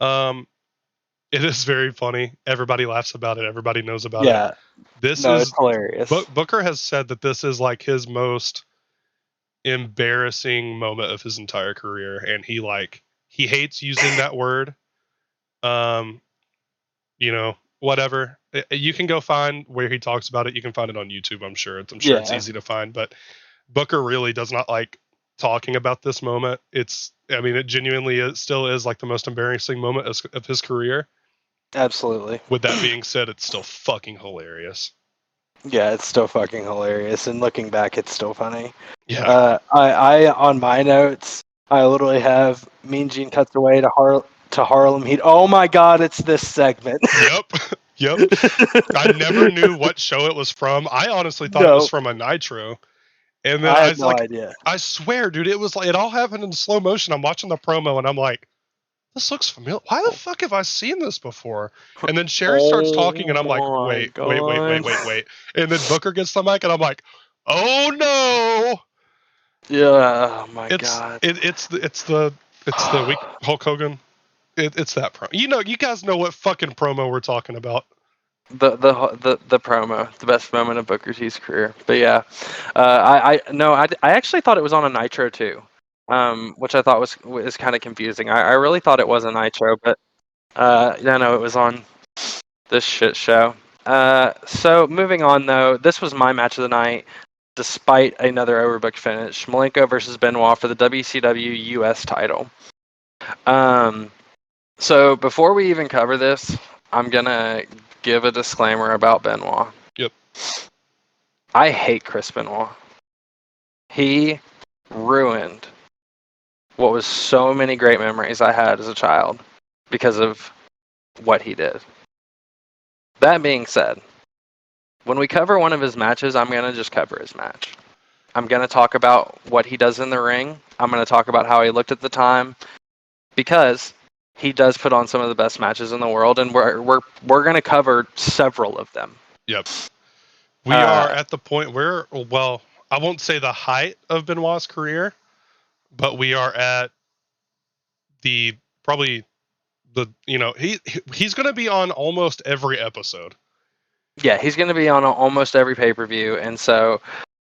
It is very funny. Everybody laughs about it. Everybody knows about it. It's hilarious. Booker has said that this is like his most embarrassing moment of his entire career, and he hates using that word. Whatever. You can go find where he talks about it. You can find it on YouTube. I'm sure it's easy to find. But Booker really does not like talking about this moment. It genuinely still is like the most embarrassing moment of his career. Absolutely. With that being said, it's still fucking hilarious. Yeah, it's still fucking hilarious, and looking back, it's still funny. Yeah. I on my notes, I literally have Mean Gene cuts away to Harlem Heat. Oh my God, it's this segment. Yep. I never knew what show it was from. I honestly thought it was from a Nitro. And then I had no idea. I swear, dude, it was like it all happened in slow motion. I'm watching the promo and I'm like, this looks familiar. Why the fuck have I seen this before? And then Sherry starts talking and I'm like, wait. And then Booker gets the mic and I'm like, oh no. Yeah, oh my God. It's the weak Hulk Hogan. It's that promo. You guys know what fucking promo we're talking about. The promo, the best moment of Booker T's career. But yeah, I actually thought it was on a Nitro too, which I thought was kind of confusing. I really thought it was a Nitro, but no, it was on this shit show. So moving on though, this was my match of the night, despite another overbooked finish. Malenko versus Benoit for the WCW US title. So before we even cover this, I'm gonna give a disclaimer about Benoit. Yep. I hate Chris Benoit. He ruined what was so many great memories I had as a child because of what he did. That being said, when we cover one of his matches, I'm going to just cover his match. I'm going to talk about what he does in the ring. I'm going to talk about how he looked at the time, because he does put on some of the best matches in the world, and we're going to cover several of them. Yep. We are at the point where, well, I won't say the height of Benoit's career, but we are at the probably the he's going to be on almost every episode. Yeah, he's going to be on almost every pay-per-view, and so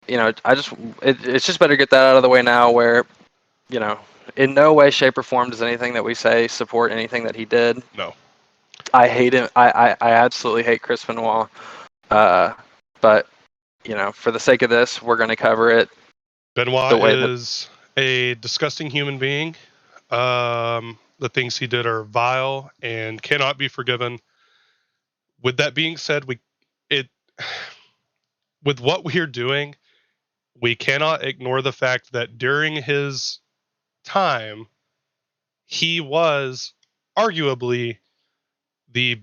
it's just better to get that out of the way now. Where in no way, shape, or form does anything that we say support anything that he did. No, I hate him. I absolutely hate Chris Benoit. But for the sake of this, we're going to cover it. Benoit the way is a disgusting human being. The things he did are vile and cannot be forgiven. With that being said, with what we're doing, we cannot ignore the fact that during his time, he was arguably the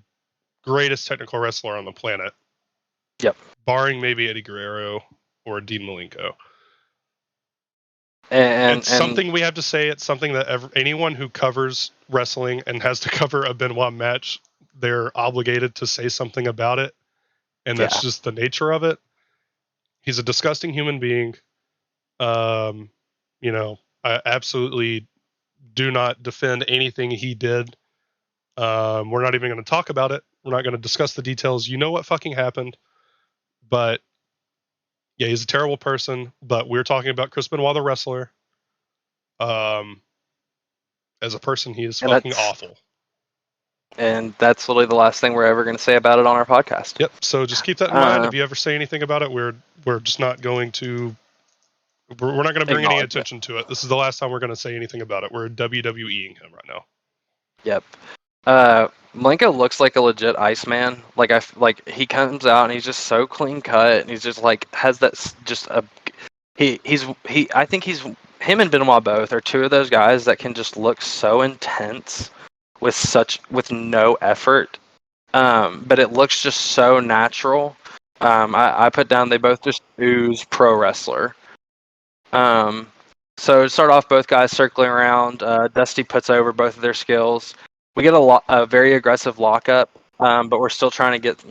greatest technical wrestler on the planet. Yep. Barring maybe Eddie Guerrero or Dean Malenko. And it's something we have to say. It's something that anyone who covers wrestling and has to cover a Benoit match, they're obligated to say something about it. And that's just the nature of it. He's a disgusting human being. I absolutely do not defend anything he did. We're not even going to talk about it. We're not going to discuss the details. You know what fucking happened. But yeah, he's a terrible person. But we're talking about Chris Benoit, the wrestler. As a person, he is fucking awful. And that's literally the last thing we're ever going to say about it on our podcast. Yep. So just keep that in mind. If you ever say anything about it, we're just not going to. We're not going to bring any attention to it. This is the last time we're going to say anything about it. We're WWEing him right now. Yep. Malenko looks like a legit Iceman. Like he comes out and he's just so clean cut, and he's just like has that just a. I think him and Benoit both are two of those guys that can just look so intense with no effort, but it looks just so natural. I put down they both just ooze pro wrestler. So to start off, both guys circling around. Dusty puts over both of their skills. We get a very aggressive lockup, but we're still trying to get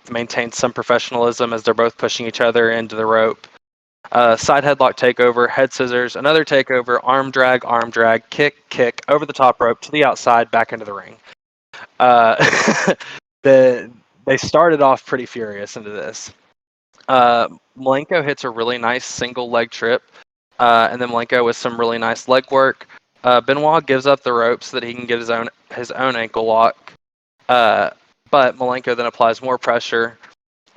maintain some professionalism as they're both pushing each other into the rope. Side headlock takeover, head scissors, another takeover, arm drag, kick, over the top rope to the outside, back into the ring. They started off pretty furious into this. Malenko hits a really nice single leg trip, and then Malenko with some really nice leg work. Benoit gives up the rope so that he can get his own ankle lock, but Malenko then applies more pressure.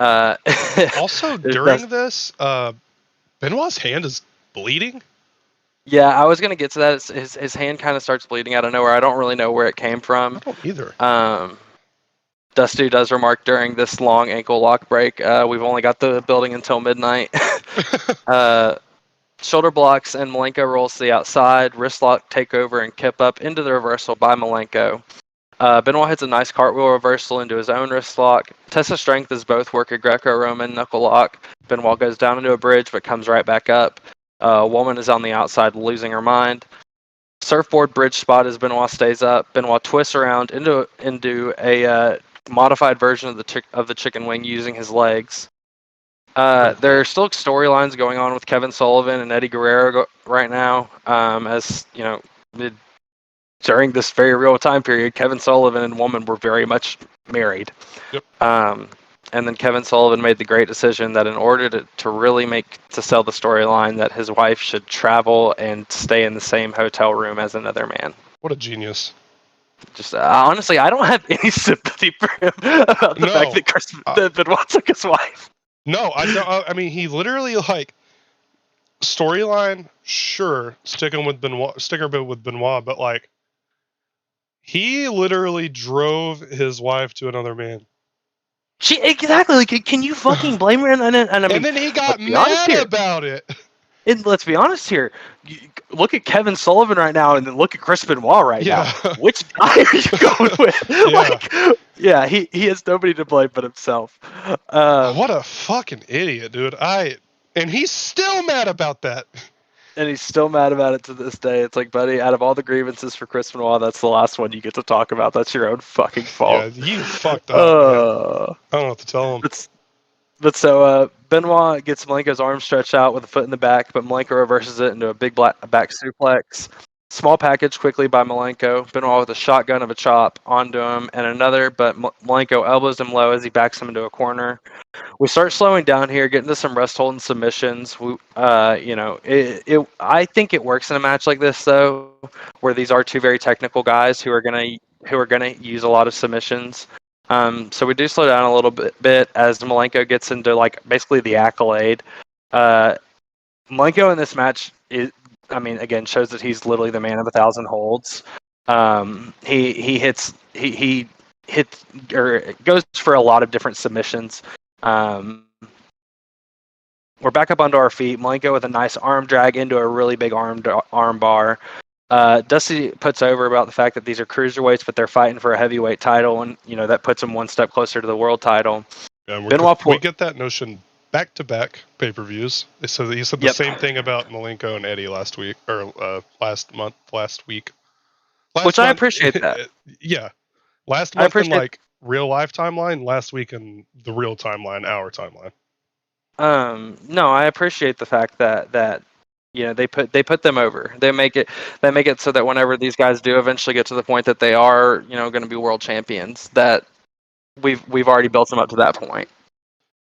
Also, during this, Benoit's hand is bleeding. Yeah, I was gonna get to that. His hand kind of starts bleeding out of nowhere. I don't really know where it came from. I don't either. Dusty does remark during this long ankle lock break, we've only got the building until midnight. Shoulder blocks and Malenko rolls to the outside. Wrist lock takeover and kip up into the reversal by Malenko. Benoit hits a nice cartwheel reversal into his own wrist lock. Test of strength is both work a Greco-Roman knuckle lock. Benoit goes down into a bridge but comes right back up. Woman is on the outside losing her mind. Surfboard bridge spot as Benoit stays up. Benoit twists around into a modified version of the chicken wing using his legs. There are still storylines going on with Kevin Sullivan and Eddie Guerrero right now. As you know, during this very real time period, Kevin Sullivan and Woman were very much married. Yep. And then Kevin Sullivan made the great decision that in order to really sell the storyline, that his wife should travel and stay in the same hotel room as another man. What a genius. Just honestly, I don't have any sympathy for him about the fact that Benoit took his wife. No, I don't. I mean, he literally storyline, sure, sticking with Benoit, but he literally drove his wife to another man. Exactly. Like, can you fucking blame her? And then he got mad about it. And let's be honest here. Look at Kevin Sullivan right now, and then look at Chris Benoit right now. Which guy are you going with? He has nobody to blame but himself. What a fucking idiot, dude. And he's still mad about that. And he's still mad about it to this day. It's like, buddy, out of all the grievances for Chris Benoit, that's the last one you get to talk about. That's your own fucking fault. Yeah, you fucked up. I don't know what to tell him. But so Benoit gets Malenko's arm stretched out with a foot in the back, but Malenko reverses it into a big back suplex. Small package quickly by Malenko. Benoit with a shotgun of a chop onto him and another, but Malenko elbows him low as he backs him into a corner. We start slowing down here, getting to some rest holding submissions. I think it works in a match like this though, where these are two very technical guys who are gonna use a lot of submissions. So we do slow down a little bit as Malenko gets into like basically the accolade. Malenko in this match again, shows that he's literally the man of 1,000 holds. He hits or goes for a lot of different submissions. We're back up onto our feet. Malenko with a nice arm drag into a really big arm bar. Dusty puts over about the fact that these are cruiserweights, but they're fighting for a heavyweight title, and that puts them one step closer to the world title. And we get that notion back-to-back pay-per-views. So he said the same thing about Malenko and Eddie last week, or last week. I appreciate that. Yeah. Last month in like real life timeline, last week in the real timeline, our timeline. No, I appreciate the fact that they put them over. They make it so that whenever these guys do eventually get to the point that they are going to be world champions, that we've already built them up to that point.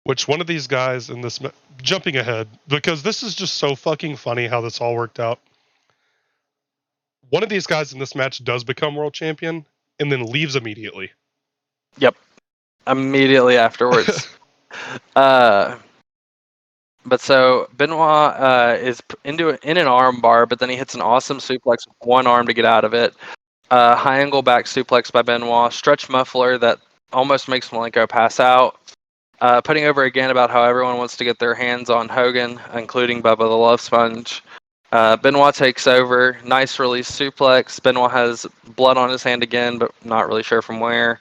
Which one of these guys in this, jumping ahead, because this is just so fucking funny how this all worked out. One of these guys in this match does become world champion and then leaves immediately. Yep. Immediately afterwards. But so Benoit is in an arm bar, but then he hits an awesome suplex with one arm to get out of it. High angle back suplex by Benoit. Stretch muffler that almost makes Malenko pass out. Putting over again about how everyone wants to get their hands on Hogan, including Bubba the Love Sponge. Benoit takes over. Nice release suplex. Benoit has blood on his hand again, but not really sure from where.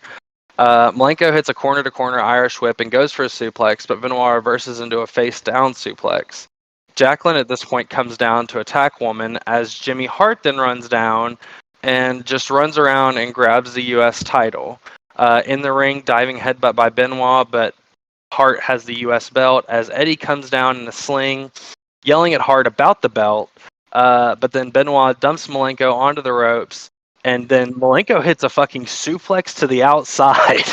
Malenko hits a corner-to-corner Irish whip and goes for a suplex, but Benoit reverses into a face-down suplex. Jacqueline at this point comes down to attack Woman as Jimmy Hart then runs down and just runs around and grabs the U.S. title. In the ring, diving headbutt by Benoit, but Hart has the U.S. belt as Eddie comes down in a sling, yelling at Hart about the belt, but then Benoit dumps Malenko onto the ropes. And then Malenko hits a fucking suplex to the outside.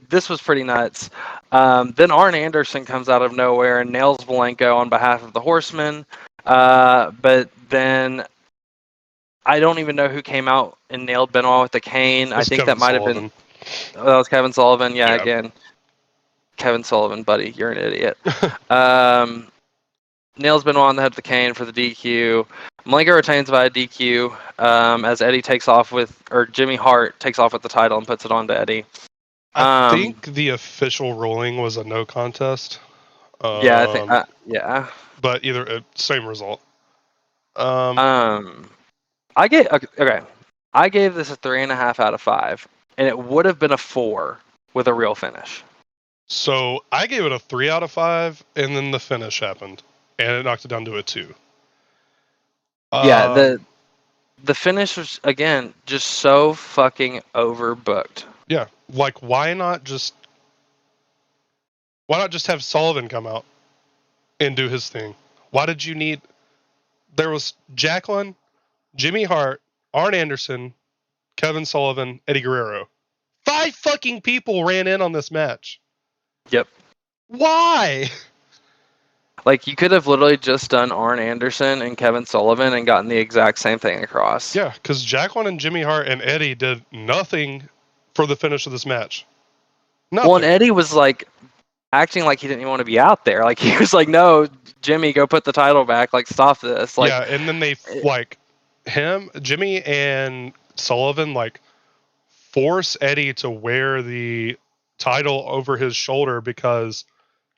This was pretty nuts. Then Arn Anderson comes out of nowhere and nails Malenko on behalf of the Horsemen. But then I don't even know who came out and nailed Benoit with the cane. I think that might have been... that was Kevin Sullivan. Yeah, again. Kevin Sullivan, buddy. You're an idiot. Nails Benoit on the head with the cane for the DQ. Malenko retains via DQ as Eddie takes off or Jimmy Hart takes off with the title and puts it on to Eddie. I think the official ruling was a no contest. I think, yeah. But either same result. I gave this a 3.5 out of 5, and it would have been a 4 with a real finish. So I gave it a 3 out of 5, and then the finish happened, and it knocked it down to a 2. Yeah, the finish was, again, just so fucking overbooked. Yeah, like why not just have Sullivan come out and do his thing? Why did you need... There was Jacqueline, Jimmy Hart, Arn Anderson, Kevin Sullivan, Eddie Guerrero. 5 fucking people ran in on this match. Yep. Why? Like, you could have literally just done Arn Anderson and Kevin Sullivan and gotten the exact same thing across. Yeah, because Jacqueline and Jimmy Hart and Eddie did nothing for the finish of this match. Nothing. Well, and Eddie was like acting like he didn't even want to be out there. Like, he was like, "No, Jimmy, go put the title back. Like, stop this." Like, yeah, and then they Jimmy and Sullivan force Eddie to wear the title over his shoulder because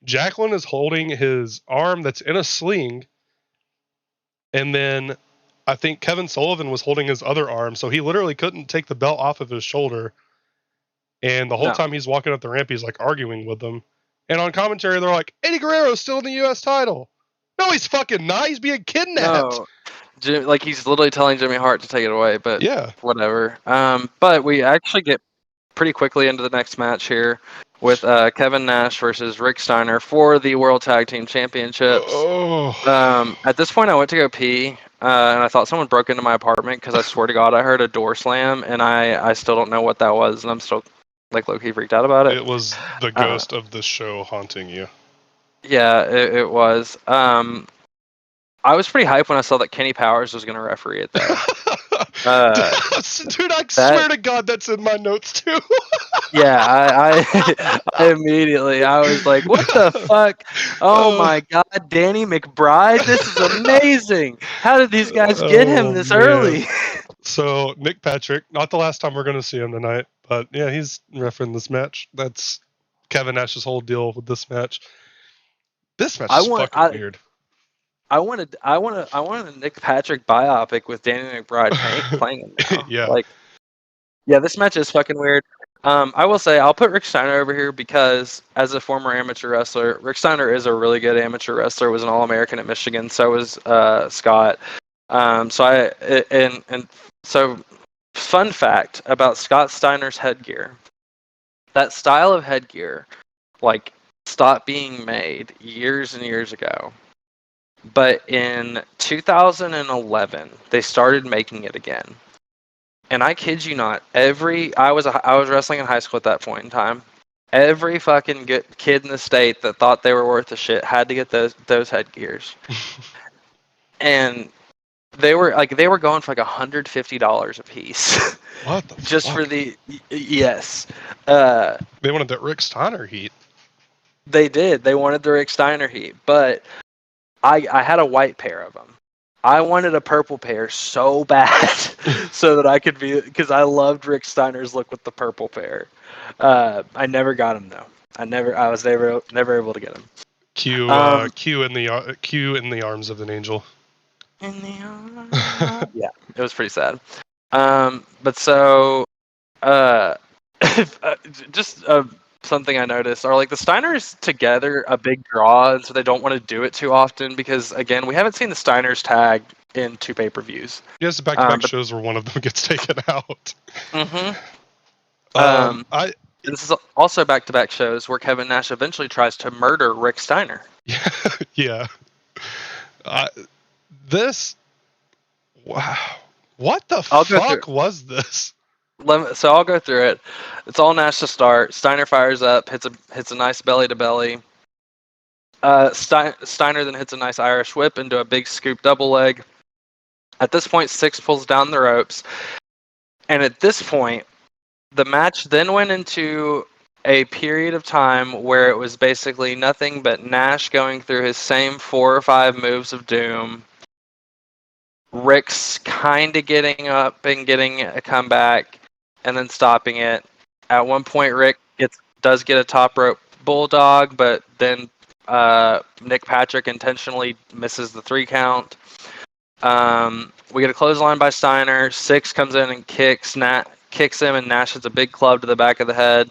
Jacqueline is holding his arm that's in a sling, and then I think Kevin Sullivan was holding his other arm, so he literally couldn't take the belt off of his shoulder. And the whole time he's walking up the ramp, he's arguing with them. And on commentary, they're like, Eddie Guerrero's still in the U.S. title. No, he's fucking not. He's being kidnapped. No. He's literally telling Jimmy Hart to take it away, but yeah, whatever. But we actually get pretty quickly into the next match here, with Kevin Nash versus Rick Steiner for the World Tag Team Championships. Oh. At this point, I went to go pee, and I thought someone broke into my apartment because I swear to God, I heard a door slam, and I still don't know what that was, and I'm still like low-key freaked out about it. It was the ghost of the show haunting you. Yeah, it was. I was pretty hyped when I saw that Kenny Powers was going to referee it, though. Dude, I swear to God, that's in my notes too. Yeah, I immediately, I was like, what the fuck? Oh my God, Danny McBride, this is amazing. How did these guys get him this early? So, Nick Patrick, not the last time we're going to see him tonight, but yeah, he's refereeing this match. That's Kevin Nash's whole deal with this match. This match is fucking weird. I wanted a Nick Patrick biopic with Danny McBride playing him now. Yeah. Like, yeah, this match is fucking weird. I will say I'll put Rick Steiner over here because as a former amateur wrestler, Rick Steiner is a really good amateur wrestler. Was an All-American at Michigan. So was Scott. So fun fact about Scott Steiner's headgear. That style of headgear, like, stopped being made years and years ago. But in 2011, they started making it again. And I kid you not, I was wrestling in high school at that point in time. Every fucking kid in the state that thought they were worth a shit had to get those headgears. And they were going for like $150 a piece. What the just fuck? For the yes. They wanted that Rick Steiner heat. They did. They wanted the Rick Steiner heat, but I had a white pair of them. I wanted a purple pair so bad so that I could be, because I loved Rick Steiner's look with the purple pair. I never got him though. I was never able to get him. Q in the arms of an angel. In the arms. Yeah, it was pretty sad. But so, just something I noticed are like the Steiners together a big draw, and so they don't want to do it too often because again we haven't seen the Steiners tag in 2 pay-per-views. Yes, back-to-back shows where one of them gets taken out. This is also back-to-back shows where Kevin Nash eventually tries to murder Rick Steiner. Yeah. Wow. What the fuck was this? So I'll go through it. It's all Nash to start. Steiner fires up, hits a nice belly to belly. Steiner then hits a nice Irish whip into a big scoop double leg. At this point, Six pulls down the ropes. And at this point, the match then went into a period of time where it was basically nothing but Nash going through his same 4 or 5 moves of doom. Rick's kind of getting up and getting a comeback and then stopping it. At one point, Rick does get a top rope bulldog, but then Nick Patrick intentionally misses the 3 count. We get a clothesline by Steiner. Six comes in and kicks him, and Nash hits a big club to the back of the head.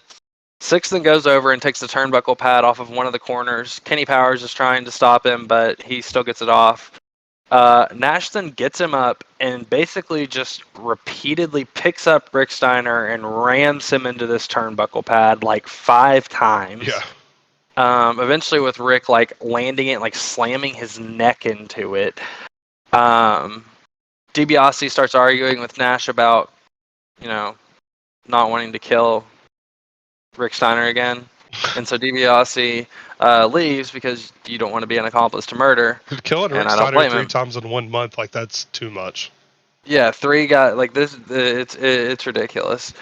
Six then goes over and takes the turnbuckle pad off of one of the corners. Kenny Powers is trying to stop him, but he still gets it off. Nash then gets him up and basically just repeatedly picks up Rick Steiner and rams him into this turnbuckle pad like 5 times. Yeah. Eventually with Rick like landing it, like slamming his neck into it. DiBiase starts arguing with Nash about, not wanting to kill Rick Steiner again. And so DiBiase leaves because you don't want to be an accomplice to murder. Killing Rick Steiner 3 times in 1 month, like, that's too much. Yeah, 3 guys, like this, it's ridiculous.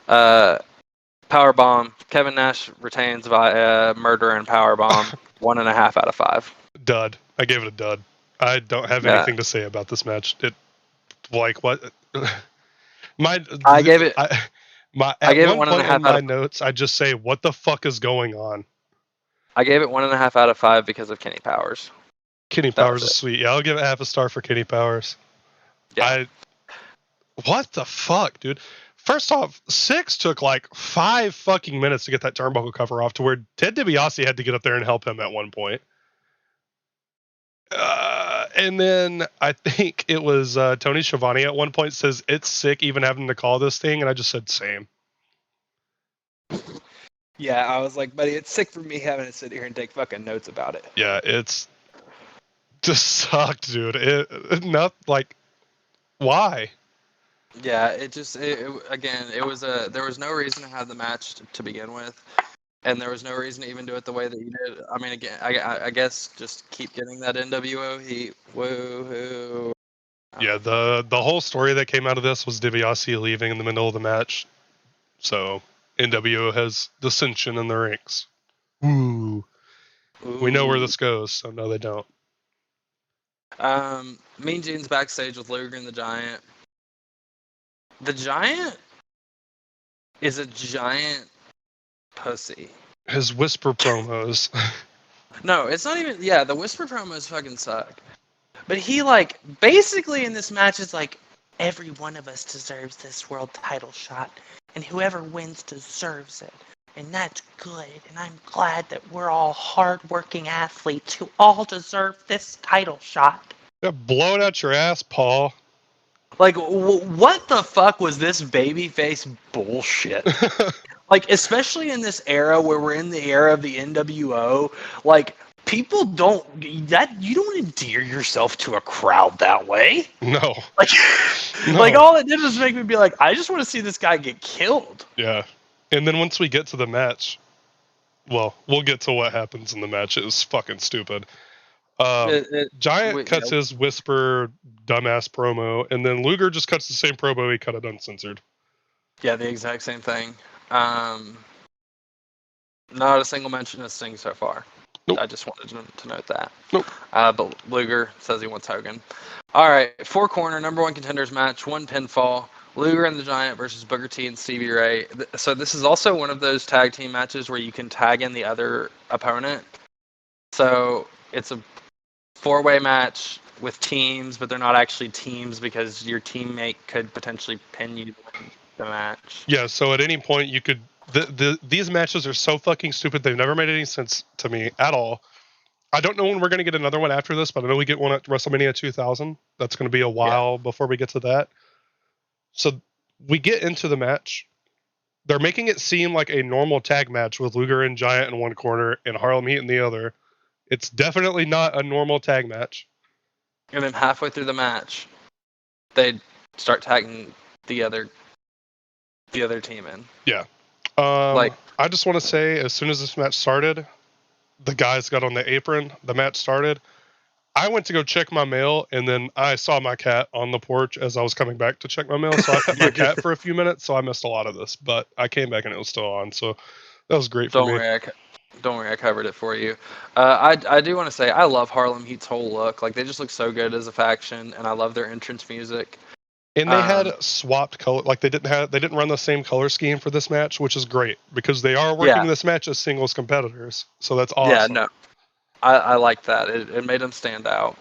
Powerbomb. Kevin Nash retains via murder and powerbomb. 1.5 out of 5. Dud. I gave it a dud. I don't have anything to say about this match. What? I gave it. I gave it 1.5 in my notes. I just say, what the fuck is going on? I gave it 1.5 out of 5 because of Kenny Powers. Kenny Powers is sweet. Yeah, I'll give it half a star for Kenny Powers. Yeah. What the fuck, dude? First off, Six took like 5 fucking minutes to get that turnbuckle cover off to where Ted DiBiase had to get up there and help him at one point. And then I think it was Tony Schiavone at one point says, it's sick even having to call this thing. And I just said, same. Yeah, I was like, buddy, it's sick for me having to sit here and take fucking notes about it. Yeah, it's just sucked, dude. Not like, why? Yeah, again, there was no reason to have the match to begin with, and there was no reason to even do it the way that you did. I mean, again, I guess just keep getting that NWO heat. Woohoo! Yeah, the whole story that came out of this was DiBiase leaving in the middle of the match, so NWO has dissension in the ranks. Ooh, we know where Ooh. this goes, so no, they don't. Mean Gene's backstage with Luger and the Giant. The Giant is a giant pussy. His whisper promos. No, it's not even. Yeah, the Whisper promos fucking suck. But he, like, basically in this match is like, every one of us deserves this world title shot, and whoever wins deserves it. And that's good, and I'm glad that we're all hard-working athletes who all deserve this title shot. Yeah, blow it out your ass, Paul. Like, what the fuck was this babyface bullshit? Like, especially in this era where we're in the era of the NWO, like, people don't you don't endear yourself to a crowd that way. No. Like, No. like all it did was make me be like, I just want to see this guy get killed. Yeah. And then once we get to the match, well, we'll get to what happens in the match. It was fucking stupid. Giant cuts his whisper dumbass promo, and then Luger just cuts the same promo he cut it uncensored. Yeah, the exact same thing. Not a single mention of Sting so far. Nope. I just wanted to note that. Nope. But Luger says he wants Hogan. All right, 4-corner, number one contenders match, 1 pinfall. Luger and the Giant versus Booker T and Stevie Ray. So this is also one of those tag team matches where you can tag in the other opponent. So it's a 4-way match with teams, but they're not actually teams because your teammate could potentially pin you to win the match. Yeah, so at any point you could... these matches are so fucking stupid. They've never made any sense to me at all. I don't know when we're going to get another one after this, but I know we get one at WrestleMania 2000. That's going to be a while before we get to that. So we get into the match. They're making it seem like a normal tag match with Luger and Giant in one corner and Harlem Heat in the other. It's definitely not a normal tag match. And then halfway through the match, they start tagging the other team in. Yeah. I just want to say, as soon as this match started, the guys got on the apron. The match started. I went to go check my mail, and then I saw my cat on the porch as I was coming back to check my mail. So I pet my cat for a few minutes, so I missed a lot of this. But I came back and it was still on, so that was great for me. Don't worry, I covered it for you. I do want to say I love Harlem Heat's whole look. Like, they just look so good as a faction, and I love their entrance music. And they had swapped color, like they didn't run the same color scheme for this match, which is great because they are working this match as singles competitors. So that's awesome. Yeah, no, I like that. It made them stand out.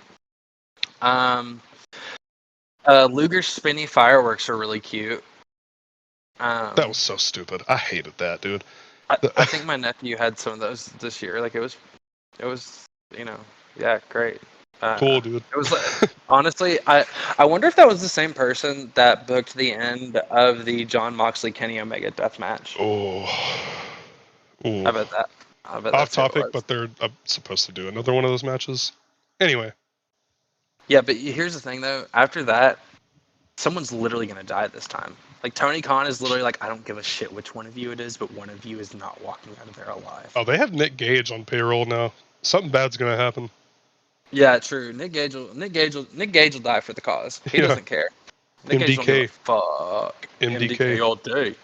Luger's spinny fireworks are really cute. That was so stupid. I hated that, dude. I think my nephew had some of those this year. Like, it was, great. Cool, dude. It was honestly, I wonder if that was the same person that booked the end of the John Moxley Kenny Omega death match. Oh. Ooh. I bet that. Off topic, but they're supposed to do another one of those matches. Anyway. Yeah, but here's the thing, though. After that, someone's literally going to die this time. Like, Tony Khan is literally like, I don't give a shit which one of you it is, but one of you is not walking out of there alive. Oh, they have Nick Gage on payroll now. Something bad's going to happen. Yeah, true. Nick Gage will die for the cause. He doesn't care. Nick Gage don't give a fuck. MDK all day.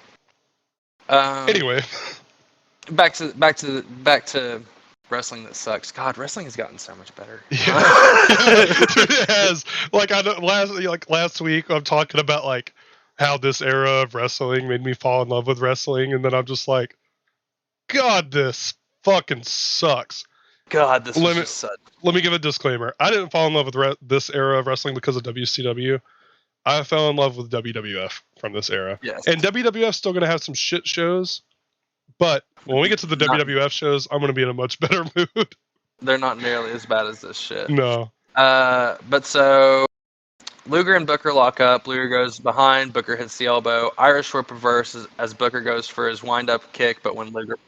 Anyway, back to wrestling that sucks. God, wrestling has gotten so much better. Yeah, it has. Like last week, I'm talking about like how this era of wrestling made me fall in love with wrestling, and then I'm just like, God, this fucking sucks. God, this was just sudden. Let me give a disclaimer. I didn't fall in love with this era of wrestling because of WCW. I fell in love with WWF from this era. Yes. And WWF's still going to have some shit shows, but when we get to the WWF shows, I'm going to be in a much better mood. They're not nearly as bad as this shit. No. But so Luger and Booker lock up. Luger goes behind. Booker hits the elbow. Irish whip reverse as Booker goes for his wind-up kick, but when Luger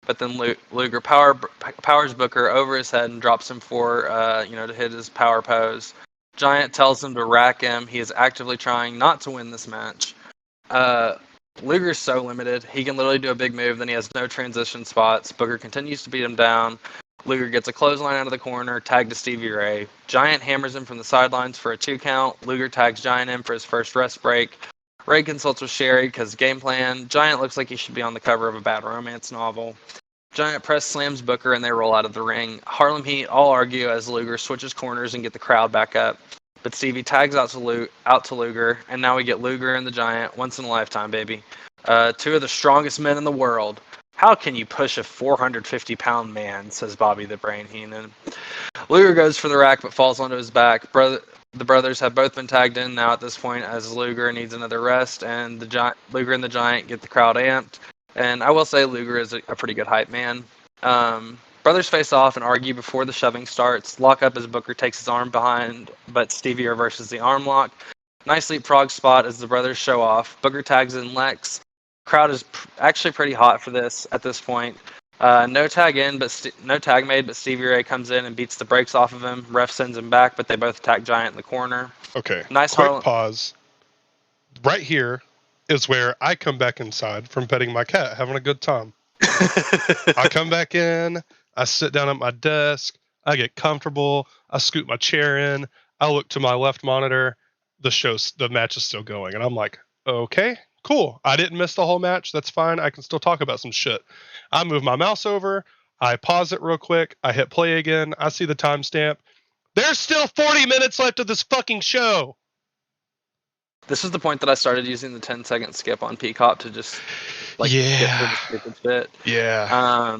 but then Luger powers Booker over his head and drops him for to hit his power pose. Giant tells him to rack him. He is actively trying not to win this match. Luger's so limited. He can literally do a big move, then he has no transition spots. Booker continues to beat him down. Luger gets a clothesline out of the corner, tag to Stevie Ray. Giant hammers him from the sidelines for a 2 count. Luger tags Giant in for his first rest break. Ray consults with Sherry because game plan. Giant looks like he should be on the cover of a bad romance novel. Giant press slams Booker and they roll out of the ring. Harlem Heat all argue as Luger switches corners and get the crowd back up. But Stevie tags out to Luger, and now we get Luger and the Giant, once in a lifetime, baby. 2 of the strongest men in the world. How can you push a 450-pound man, says Bobby the Brain Heenan. Luger goes for the rack but falls onto his back. The brothers have both been tagged in now at this point as Luger needs another rest, and Luger and the Giant get the crowd amped. And I will say Luger is a pretty good hype man. Brothers face off and argue before the shoving starts. Lock up as Booker takes his arm behind, but Stevie reverses the arm lock. Nice leapfrog spot as the brothers show off. Booker tags in Lex. Crowd is actually pretty hot for this at this point. No tag made, but Stevie Ray comes in and beats the brakes off of him. Ref sends him back, but they both attack Giant in the corner. Okay. Nice quick pause. Right here is where I come back inside from petting my cat, having a good time. I come back in. I sit down at my desk. I get comfortable. I scoot my chair in. I look to my left monitor. The match is still going, and I'm like, okay, cool. I didn't miss the whole match. That's fine. I can still talk about some shit. I move my mouse over. I pause it real quick. I hit play again. I see the timestamp. There's still 40 minutes left of this fucking show. This is the point that I started using the 10-second skip on Peacock to just get through the stupid shit. Yeah.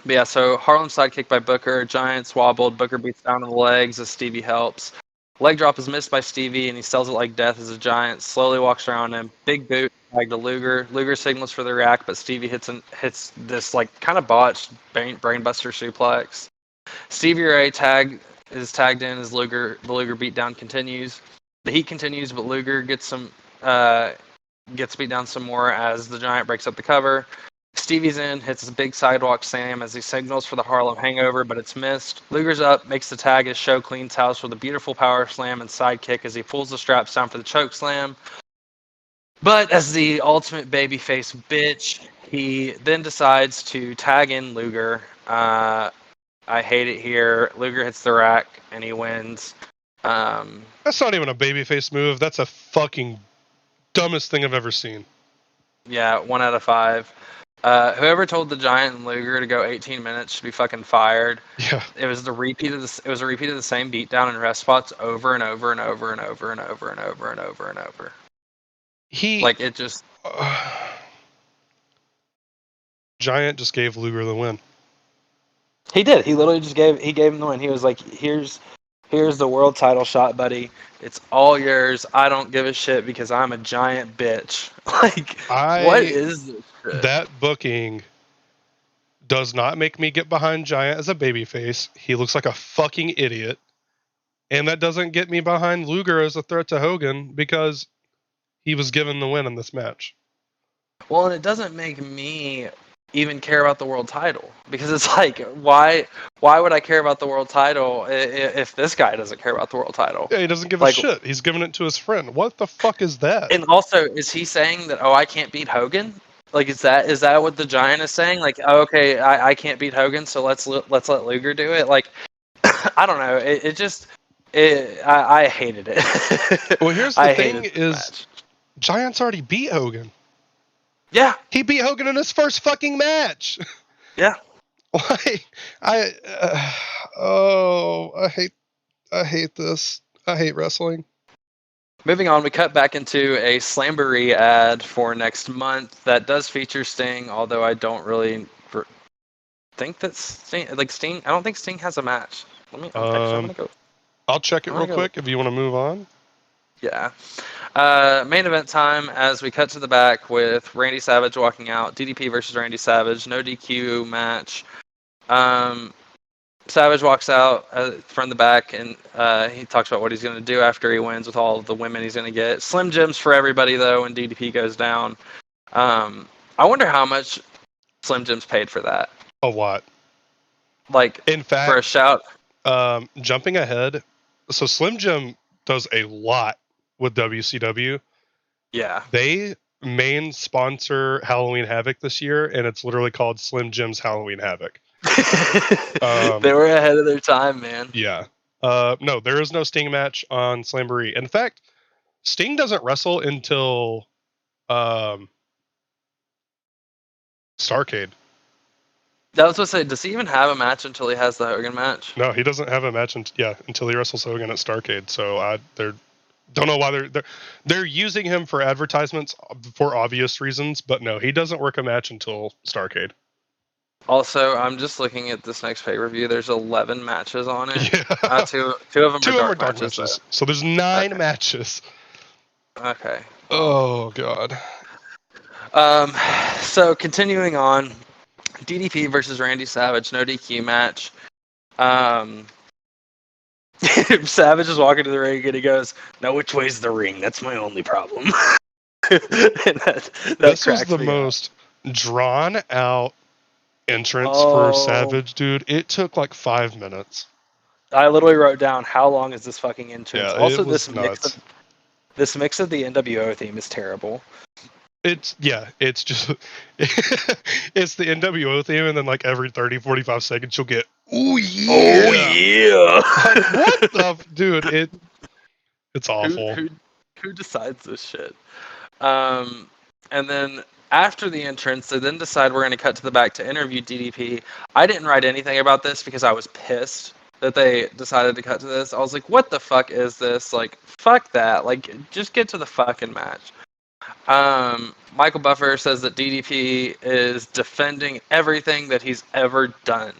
But yeah, so Harlem sidekick by Booker. Giant swabbled. Booker beats down on the legs as Stevie helps. Leg drop is missed by Stevie, and he sells it like death as a Giant slowly walks around him. Big boot tag to Luger. Luger signals for the rack, but Stevie hits this like kind of botched brainbuster suplex. Stevie Ray is tagged in as the Luger beatdown continues. The heat continues, but Luger gets beat down some more as the Giant breaks up the cover. Stevie's in, hits a big sidewalk slam as he signals for the Harlem Hangover, but it's missed. Luger's up, makes the tag as Show cleans house with a beautiful power slam and sidekick as he pulls the straps down for the choke slam. But as the ultimate babyface bitch, he then decides to tag in Luger. I hate it here. Luger hits the rack and he wins. That's not even a babyface move. That's a fucking dumbest thing I've ever seen. Yeah, 1 out of 5. Whoever told the Giant and Luger to go 18 minutes should be fucking fired. Yeah. It was a repeat of the same beatdown and rest spots over and over and over and over and over and over and over and over. Giant just gave Luger the win. He did. He literally just gave him the win. He was like, here's the world title shot, buddy. It's all yours. I don't give a shit because I'm a giant bitch. What is this shit? That booking does not make me get behind Giant as a babyface. He looks like a fucking idiot. And that doesn't get me behind Luger as a threat to Hogan because he was given the win in this match. Well, and it doesn't make me even care about the world title because it's like, why would I care about the world title if this guy doesn't care about the world title? Yeah, he doesn't give a shit. He's giving it to his friend. What the fuck is that? And also, is he saying that, I can't beat Hogan? Like, is that what the Giant is saying? Like, okay, I can't beat Hogan, so let's let Luger do it. Like, I don't know. I hated it. Well, here's the thing: is Giant's already beat Hogan. Yeah, he beat Hogan in his first fucking match. Yeah. Why? I hate this. I hate wrestling. Moving on, we cut back into a Slamboree ad for next month that does feature Sting, although I don't really think that Sting. I don't think Sting has a match. I'll check it real quick if you want to move on. Yeah. Main event time as we cut to the back with Randy Savage walking out. DDP versus Randy Savage. No DQ match. Savage walks out from the back and he talks about what he's going to do after he wins with all of the women he's going to get. Slim Jims for everybody, though, when DDP goes down. I wonder how much Slim Jim's paid for that. A lot. Like, In fact, for a shout. Jumping ahead, so Slim Jim does a lot with WCW. Yeah. They main sponsor Halloween Havoc this year, and it's literally called Slim Jim's Halloween Havoc. They were ahead of their time, man. Yeah. No, there is no Sting match on Slamboree. In fact, Sting doesn't wrestle until Starcade. That was supposed to say, does he even have a match until he has the Hogan match? No, he doesn't have a match until he wrestles Hogan at Starcade. So they're don't know why they're using him for advertisements for obvious reasons, but no, he doesn't work a match until Starcade. Also, I'm just looking at this next pay-per-view. There's 11 matches on it. Yeah. Two of them are dark matches. So there's 9 matches. Okay. Oh god. So continuing on, DDP versus Randy Savage, no DQ match. Savage is walking to the ring and he goes, "Now which way's the ring? That's my only problem." This was the most drawn out entrance for Savage, dude. It took like 5 minutes. I literally wrote down, how long is this fucking entrance? Yeah, Also, it was nuts. This mix of the NWO theme is terrible. It's just it's the NWO theme, and then like every 30-45 seconds you'll get oh yeah what the dude, it's awful. Who decides this shit? And then after the entrance, they then decide we're going to cut to the back to interview DDP. I didn't write anything about this because I was pissed that they decided to cut to this. I was like, what the fuck is this? Like, fuck that. Like, just get to the fucking match. Michael Buffer says that DDP is defending everything that he's ever done.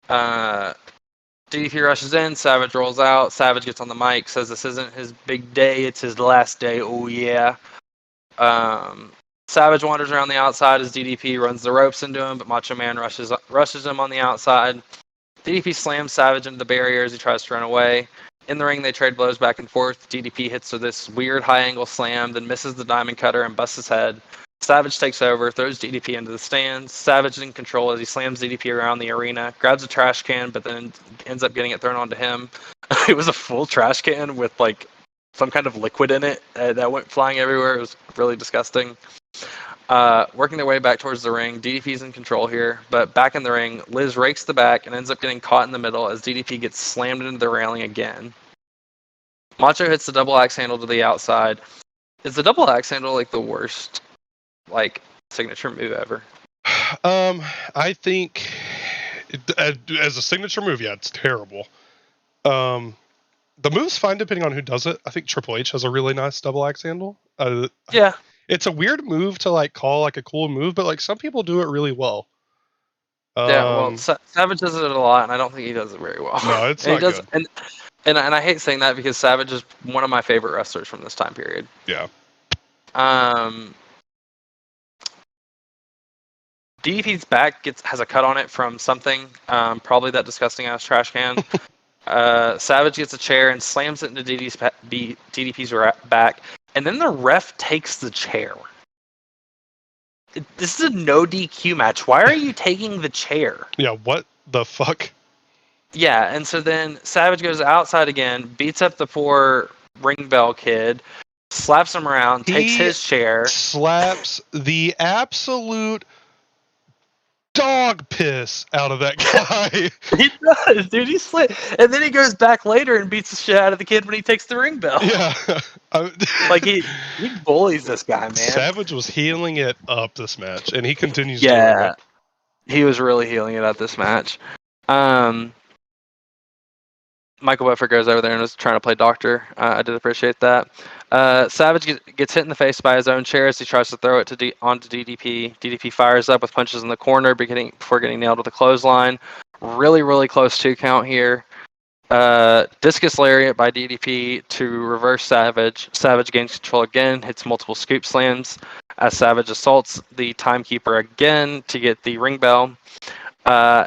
DDP rushes in, Savage rolls out, Savage gets on the mic, says this isn't his big day, it's his last day, oh yeah. Savage wanders around the outside as DDP runs the ropes into him, but Macho Man rushes him on the outside. DDP slams Savage into the barrier as he tries to run away. In the ring, they trade blows back and forth. DDP hits with this weird high-angle slam, then misses the diamond cutter and busts his head. Savage takes over, throws DDP into the stands. Savage is in control as he slams DDP around the arena, grabs a trash can, but then ends up getting it thrown onto him. It was a full trash can with like some kind of liquid in it that went flying everywhere. It was really disgusting. Working their way back towards the ring, DDP's in control here, but back in the ring, Liz rakes the back and ends up getting caught in the middle as DDP gets slammed into the railing again. Macho hits the double axe handle to the outside. Is the double axe handle like the worst, like, signature move ever? I think as a signature move, yeah, it's terrible. The move's fine depending on who does it. I think Triple H has a really nice double axe handle. Yeah. It's a weird move to like call like a cool move, but like some people do it really well. Yeah, well, Savage does it a lot, and I don't think he does it very well. No, it's not good. And I hate saying that because Savage is one of my favorite wrestlers from this time period. Yeah. DDP's back has a cut on it from something, probably that disgusting ass trash can. Savage gets a chair and slams it into DDP's back, and then the ref takes the chair. This is a no DQ match. Why are you taking the chair? Yeah, what the fuck? Yeah, and so then Savage goes outside again, beats up the poor ring bell kid, slaps him around, takes his chair. Slaps the absolute dog piss out of that guy. He does, dude. And then he goes back later and beats the shit out of the kid when he takes the ring bell. Yeah. Like he bullies this guy, man. Savage was healing it up this match, and he continues doing it. He was really healing it up this match. Michael Buffer goes over there and was trying to play doctor. I did appreciate that. Savage gets hit in the face by his own chair as he tries to throw it onto DDP. DDP fires up with punches in the corner before getting nailed with a clothesline. Really, really close 2 count here. Discus lariat by DDP to reverse Savage. Savage gains control again, hits multiple scoop slams as Savage assaults the timekeeper again to get the ring bell.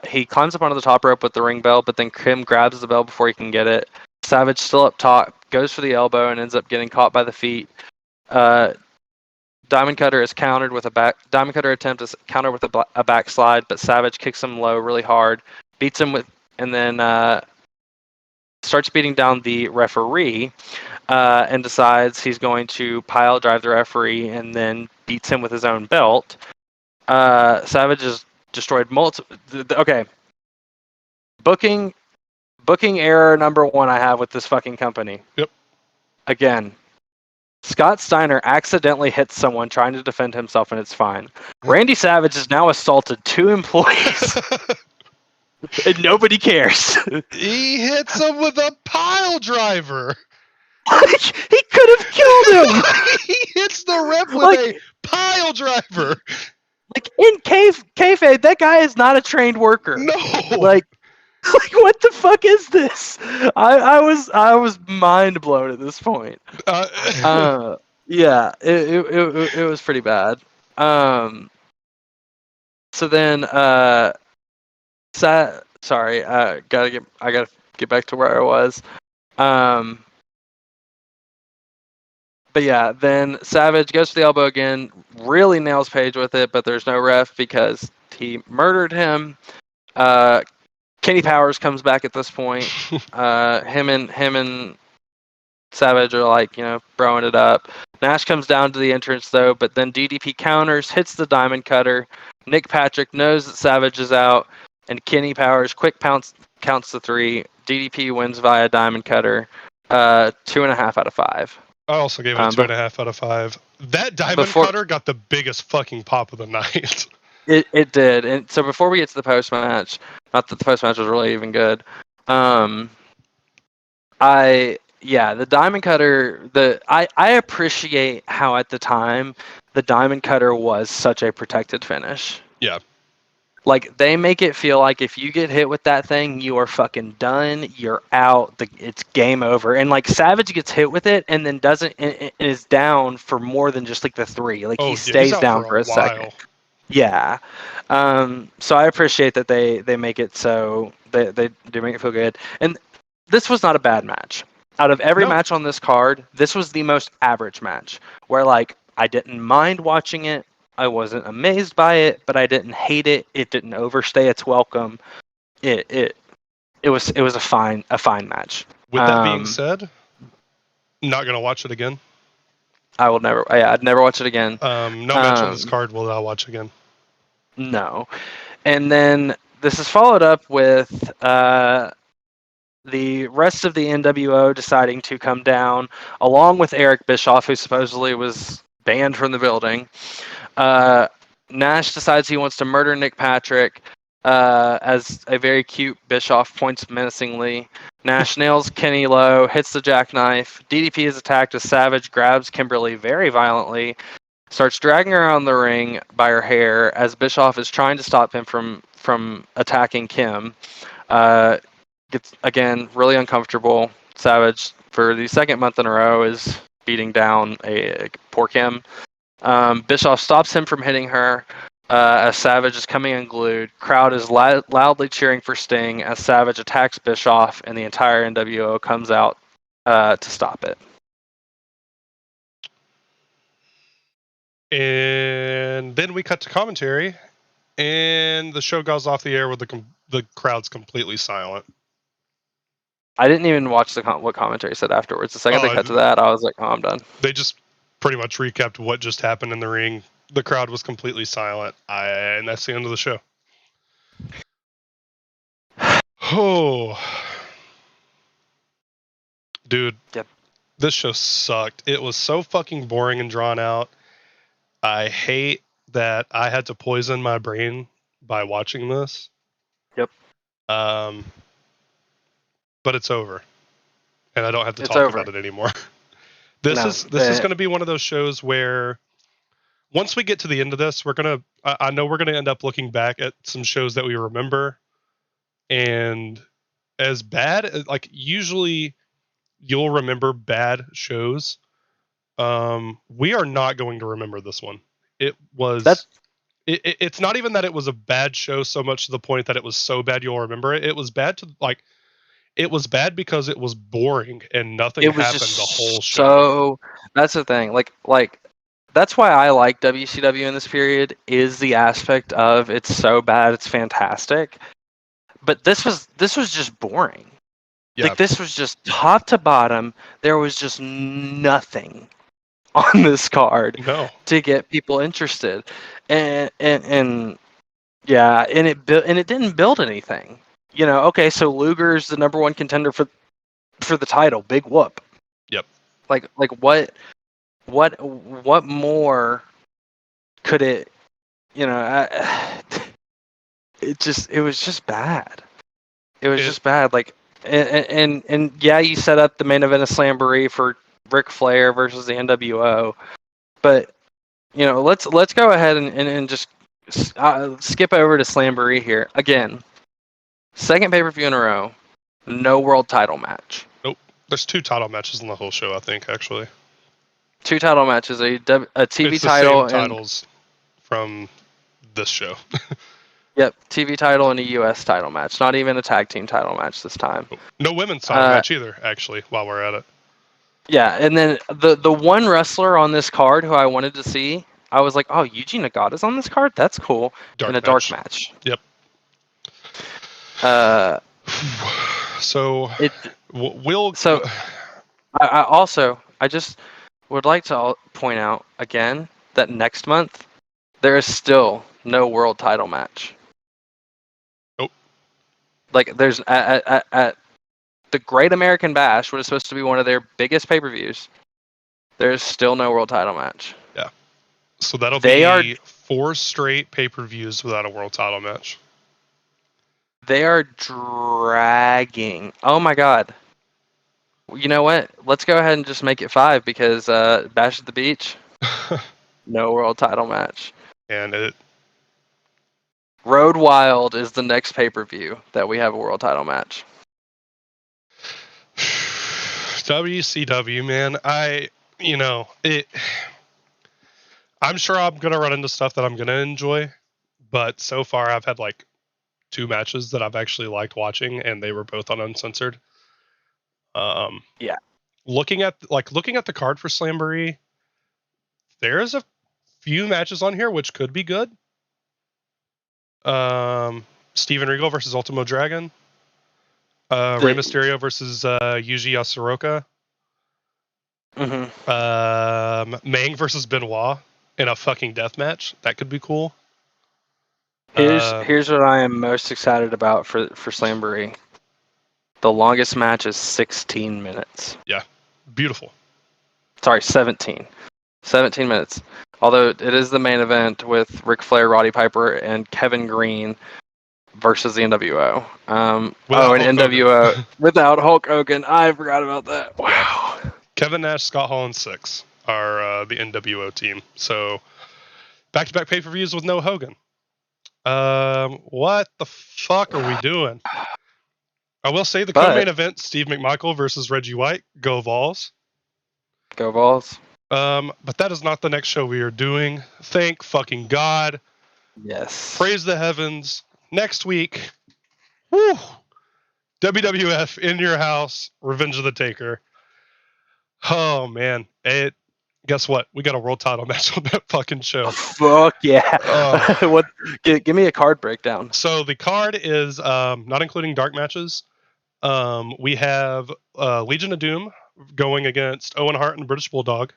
He climbs up onto the top rope with the ring bell, but then Kim grabs the bell before he can get it. Savage still up top, goes for the elbow and ends up getting caught by the feet. Does Diamond Cutter is countered with a back. Diamond Cutter attempt is countered with a backslide, but Savage kicks him low really hard, beats him with, and then starts beating down the referee, and decides he's going to pile drive the referee, and then beats him with his own belt. Savage has destroyed multiple. Okay, booking error number one I have with this fucking company. Yep. Again, Scott Steiner accidentally hits someone trying to defend himself, and it's fine. Randy Savage has now assaulted 2 employees, and nobody cares. He hits him with a pile driver. He could have killed him. He hits the ref with a pile driver. Like in kayfabe, that guy is not a trained worker. No. Like what the fuck is this? I was mind blown at this point. Yeah, it was pretty bad. So then sorry, I gotta get back to where I was. But yeah, then Savage goes for the elbow again, really nails Page with it, but there's no ref because he murdered him. Kenny Powers comes back at this point. Him and Savage are like, throwing it up. Nash comes down to the entrance though, but then DDP counters, hits the Diamond Cutter. Nick Patrick knows that Savage is out, and Kenny Powers quick counts the 3. DDP wins via Diamond Cutter. 2.5 out of 5. I also gave it a 2.5 out of 5. That Diamond Cutter got the biggest fucking pop of the night. It did. And so before we get to the post match, not that the post match was really even good. The Diamond Cutter, I appreciate how at the time the Diamond Cutter was such a protected finish. Yeah. Like, they make it feel like if you get hit with that thing, you are fucking done. You're out. It's game over. And, like, Savage gets hit with it and then doesn't, and is down for more than just, like, the 3. Like, he stays down for a second. Yeah. So I appreciate that they make it so, they do make it feel good. And this was not a bad match. Out of every match on this card, this was the most average match. Where, like, I didn't mind watching it. I wasn't amazed by it, but I didn't hate it. It didn't overstay its welcome. It was a fine match. With that being said, not gonna watch it again. I will never. I'd never watch it again. No match on this card will I watch again. No, and then this is followed up with the rest of the NWO deciding to come down, along with Eric Bischoff, who supposedly was banned from the building. Nash decides he wants to murder Nick Patrick as a very cute Bischoff points menacingly. Nash nails Kenny low, hits the jackknife. DDP is attacked as Savage grabs Kimberly very violently, starts dragging her around the ring by her hair as Bischoff is trying to stop him from attacking Kim. Gets, again, really uncomfortable. Savage, for the second month in a row, is beating down a poor Kim. Bischoff stops him from hitting her as Savage is coming unglued. Crowd is loudly cheering for Sting as Savage attacks Bischoff, and the entire NWO comes out to stop it. And then we cut to commentary, and the show goes off the air with the crowd's completely silent. I didn't even watch what commentary said afterwards. The second they cut to that, I was like, oh, I'm done. They just pretty much recapped what just happened in the ring. The crowd was completely silent, and that's the end of the show. Oh, dude, yep. This show sucked. It was so fucking boring and drawn out. I hate that I had to poison my brain by watching this. Yep. But it's over, and I don't have to talk about it anymore. This is going to be one of those shows where once we get to the end of this, I know we're gonna end up looking back at some shows that we remember, and as bad, like usually you'll remember bad shows. We are not going to remember this one. It was. It's not even that it was a bad show so much to the point that it was so bad you'll remember it. It was bad it was bad because it was boring and nothing happened the whole show. So that's the thing. Like that's why I like WCW in this period, is the aspect of it's so bad it's fantastic. But this was just boring. Yeah. Like, this was just top to bottom. There was just nothing on this card No. to get people interested, and yeah, and it didn't build anything. You know, okay, so Luger's the number one contender for the title. Big whoop. Yep. Like what more could it? You know, it was just bad. It was just bad. Like, and yeah, you set up the main event of Slamboree for Ric Flair versus the NWO, but you know, let's go ahead and just skip over to Slamboree here again. Second pay-per-view in a row, no world title match. Nope. There's 2 title matches in the whole show, I think, actually. 2 title matches, a TV It's the title same and titles from this show. yep, TV title and a US title match. Not even a tag team title match this time. No women's title match either, actually, while we're at it. Yeah, and then the one wrestler on this card who I wanted to see, I was like, oh, Yuji Nagata's on this card? That's cool. In a dark match. Yep. So I just would like to point out again that next month there is still no world title match. Nope. Like, there's at the Great American Bash, which is supposed to be one of their biggest pay-per-views, there's still no world title match. Yeah. So that'll be 4 straight pay-per-views without a world title match. They are dragging. Oh my god. You know what? Let's go ahead and just make it 5 because Bash at the Beach, no world title match. And Road Wild is the next pay-per-view that we have a world title match. WCW, man. I'm sure I'm going to run into stuff that I'm going to enjoy, but so far I've had like 2 matches that I've actually liked watching, and they were both on Uncensored. Yeah. Looking at the card for Slamboree, there's a few matches on here which could be good. Steven Regal versus Ultimo Dragon. Rey Mysterio versus Yuji Yasuroka. Mm-hmm. Mang versus Benoit in a fucking death match. That could be cool. Here's what I am most excited about for Slamboree. The longest match is 16 minutes. Yeah. Beautiful. Sorry, 17. 17 minutes. Although it is the main event with Ric Flair, Roddy Piper, and Kevin Green versus the NWO. And NWO without Hulk Hogan. I forgot about that. Wow. Yeah. Kevin Nash, Scott Hall, and Six are the NWO team. So back-to-back pay-per-views with no Hogan. What the fuck are we doing? I will say the co-main event, Steve McMichael versus Reggie White. Go Vols. Go Vols. But that is not the next show we are doing. Thank fucking God. Yes. Praise the heavens. Next week, woo, WWF in your house, Revenge of the Taker. Oh man, guess what? We got a world title match on that fucking show. Fuck yeah! What? Give me a card breakdown. So the card is not including dark matches. We have Legion of Doom going against Owen Hart and British Bulldog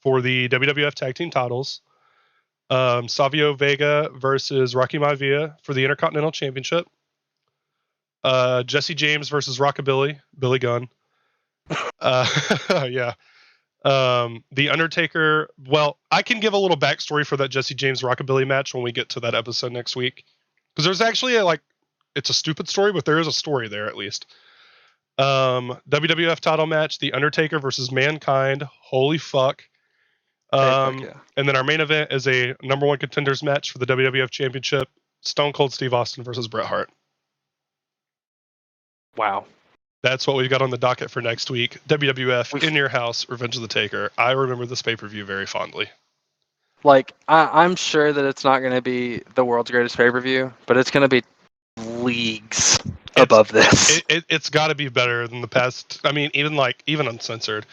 for the WWF Tag Team titles. Savio Vega versus Rocky Maivia for the Intercontinental Championship. Jesse James versus Rockabilly, Billy Gunn. Yeah. The Undertaker. Well, I can give a little backstory for that Jesse James Rockabilly match when we get to that episode next week, because there's actually it's a stupid story, but there is a story there at least. WWF title match: The Undertaker versus Mankind. Holy fuck. Fuck yeah. And then our main event is a number 1 contenders match for the WWF Championship: Stone Cold Steve Austin versus Bret Hart. Wow. That's what we've got on the docket for next week. WWF in your house, Revenge of the Taker. I remember this pay-per-view very fondly. Like, I'm sure that it's not going to be the world's greatest pay-per-view, but it's going to be leagues above this. It's got to be better than the past. I mean, even uncensored.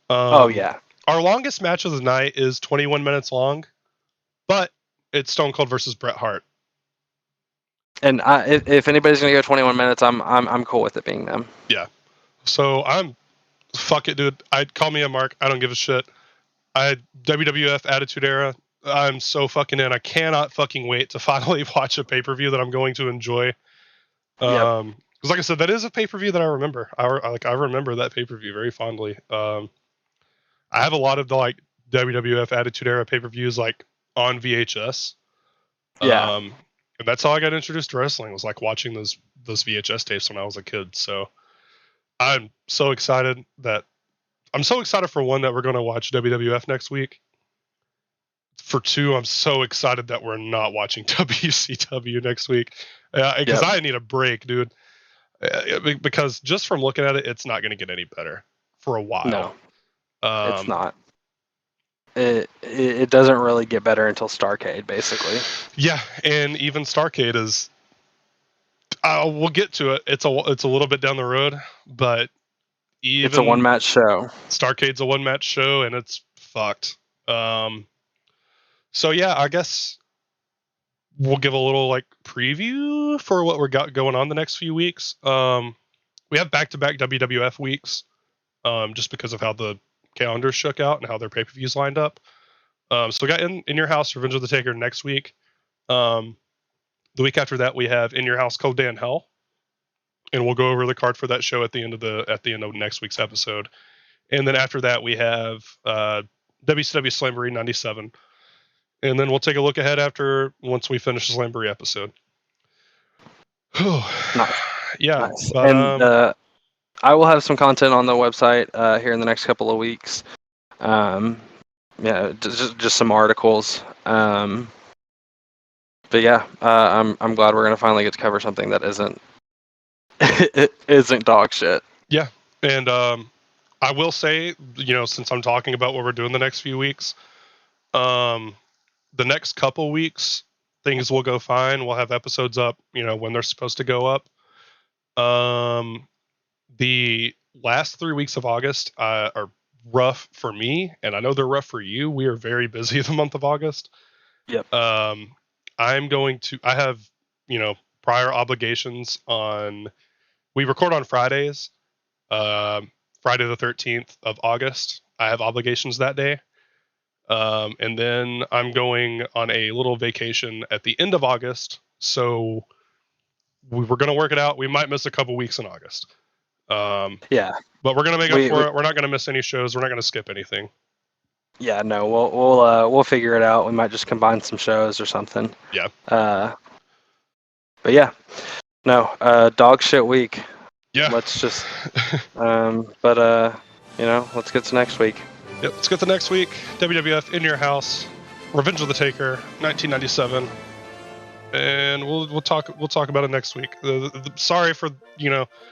Oh yeah. Our longest match of the night is 21 minutes long, but it's Stone Cold versus Bret Hart. And if anybody's gonna go 21 minutes, I'm cool with it being them. Yeah. So fuck it, dude. I'd call me a mark. I don't give a shit. WWF Attitude Era. I'm so fucking in. I cannot fucking wait to finally watch a pay-per-view that I'm going to enjoy. Yep. Because like I said, that is a pay-per-view that I remember. I remember that pay-per-view very fondly. I have a lot of the like WWF Attitude Era pay-per-views like on VHS. Yeah. And that's how I got introduced to wrestling, was like watching those VHS tapes when I was a kid. So I'm so excited for one that we're going to watch WWF next week. For two, I'm so excited that we're not watching WCW next week, because I need a break, dude. Because just from looking at it, it's not going to get any better for a while. No, it's not. It doesn't really get better until Starcade, basically. Yeah, and even Starcade is. We'll get to it. It's a little bit down the road, but even it's a one-match show. Starcade's a one-match show, and it's fucked. So yeah, I guess we'll give a little like preview for what we got going on the next few weeks. We have back-to-back WWF weeks, just because of how the calendar shook out and how their pay-per-views lined up. So we got in your house, Revenge of the Taker next week. The week after that, we have In Your House, Cold Day in Hell, and we'll go over the card for that show at the end of next week's episode. And then after that, we have WCW Slamboree 97. And then we'll take a look ahead once we finish the Slamboree episode. Nice. Yeah. Nice. But, and I will have some content on the website here in the next couple of weeks. Yeah, just some articles. But yeah, I'm glad we're gonna finally get to cover something that isn't dog shit. Yeah, and I will say, since I'm talking about what we're doing the next few weeks, the next couple weeks things will go fine. We'll have episodes up, when they're supposed to go up. The last 3 weeks of August are rough for me, and I know they're rough for you. We are very busy the month of August. Yep. I have, prior obligations on. We record on Fridays. Friday the 13th of August, I have obligations that day. And then I'm going on a little vacation at the end of August. So we're going to work it out. We might miss a couple weeks in August. Yeah. But we're going to make up for it. We're not going to miss any shows. We're not going to skip anything. Yeah, no, we'll figure it out. We might just combine some shows or something. Yeah. But yeah, no, dog shit week. Yeah. Let's just, let's get to next week. Yep, let's get to next week. WWF In Your House, Revenge of the Taker, 1997, and we'll talk about it next week. Sorry for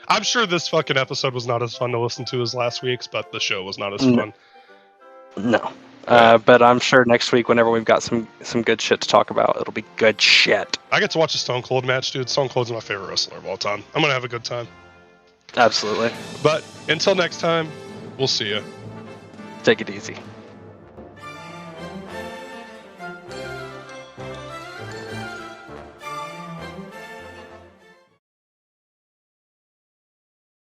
I'm sure this fucking episode was not as fun to listen to as last week's, but the show was not as fun. No. But I'm sure next week, whenever we've got some good shit to talk about, it'll be good shit. I get to watch a Stone Cold match, dude. Stone Cold's my favorite wrestler of all time. I'm gonna have a good time. Absolutely. But until next time, we'll see you. Take it easy.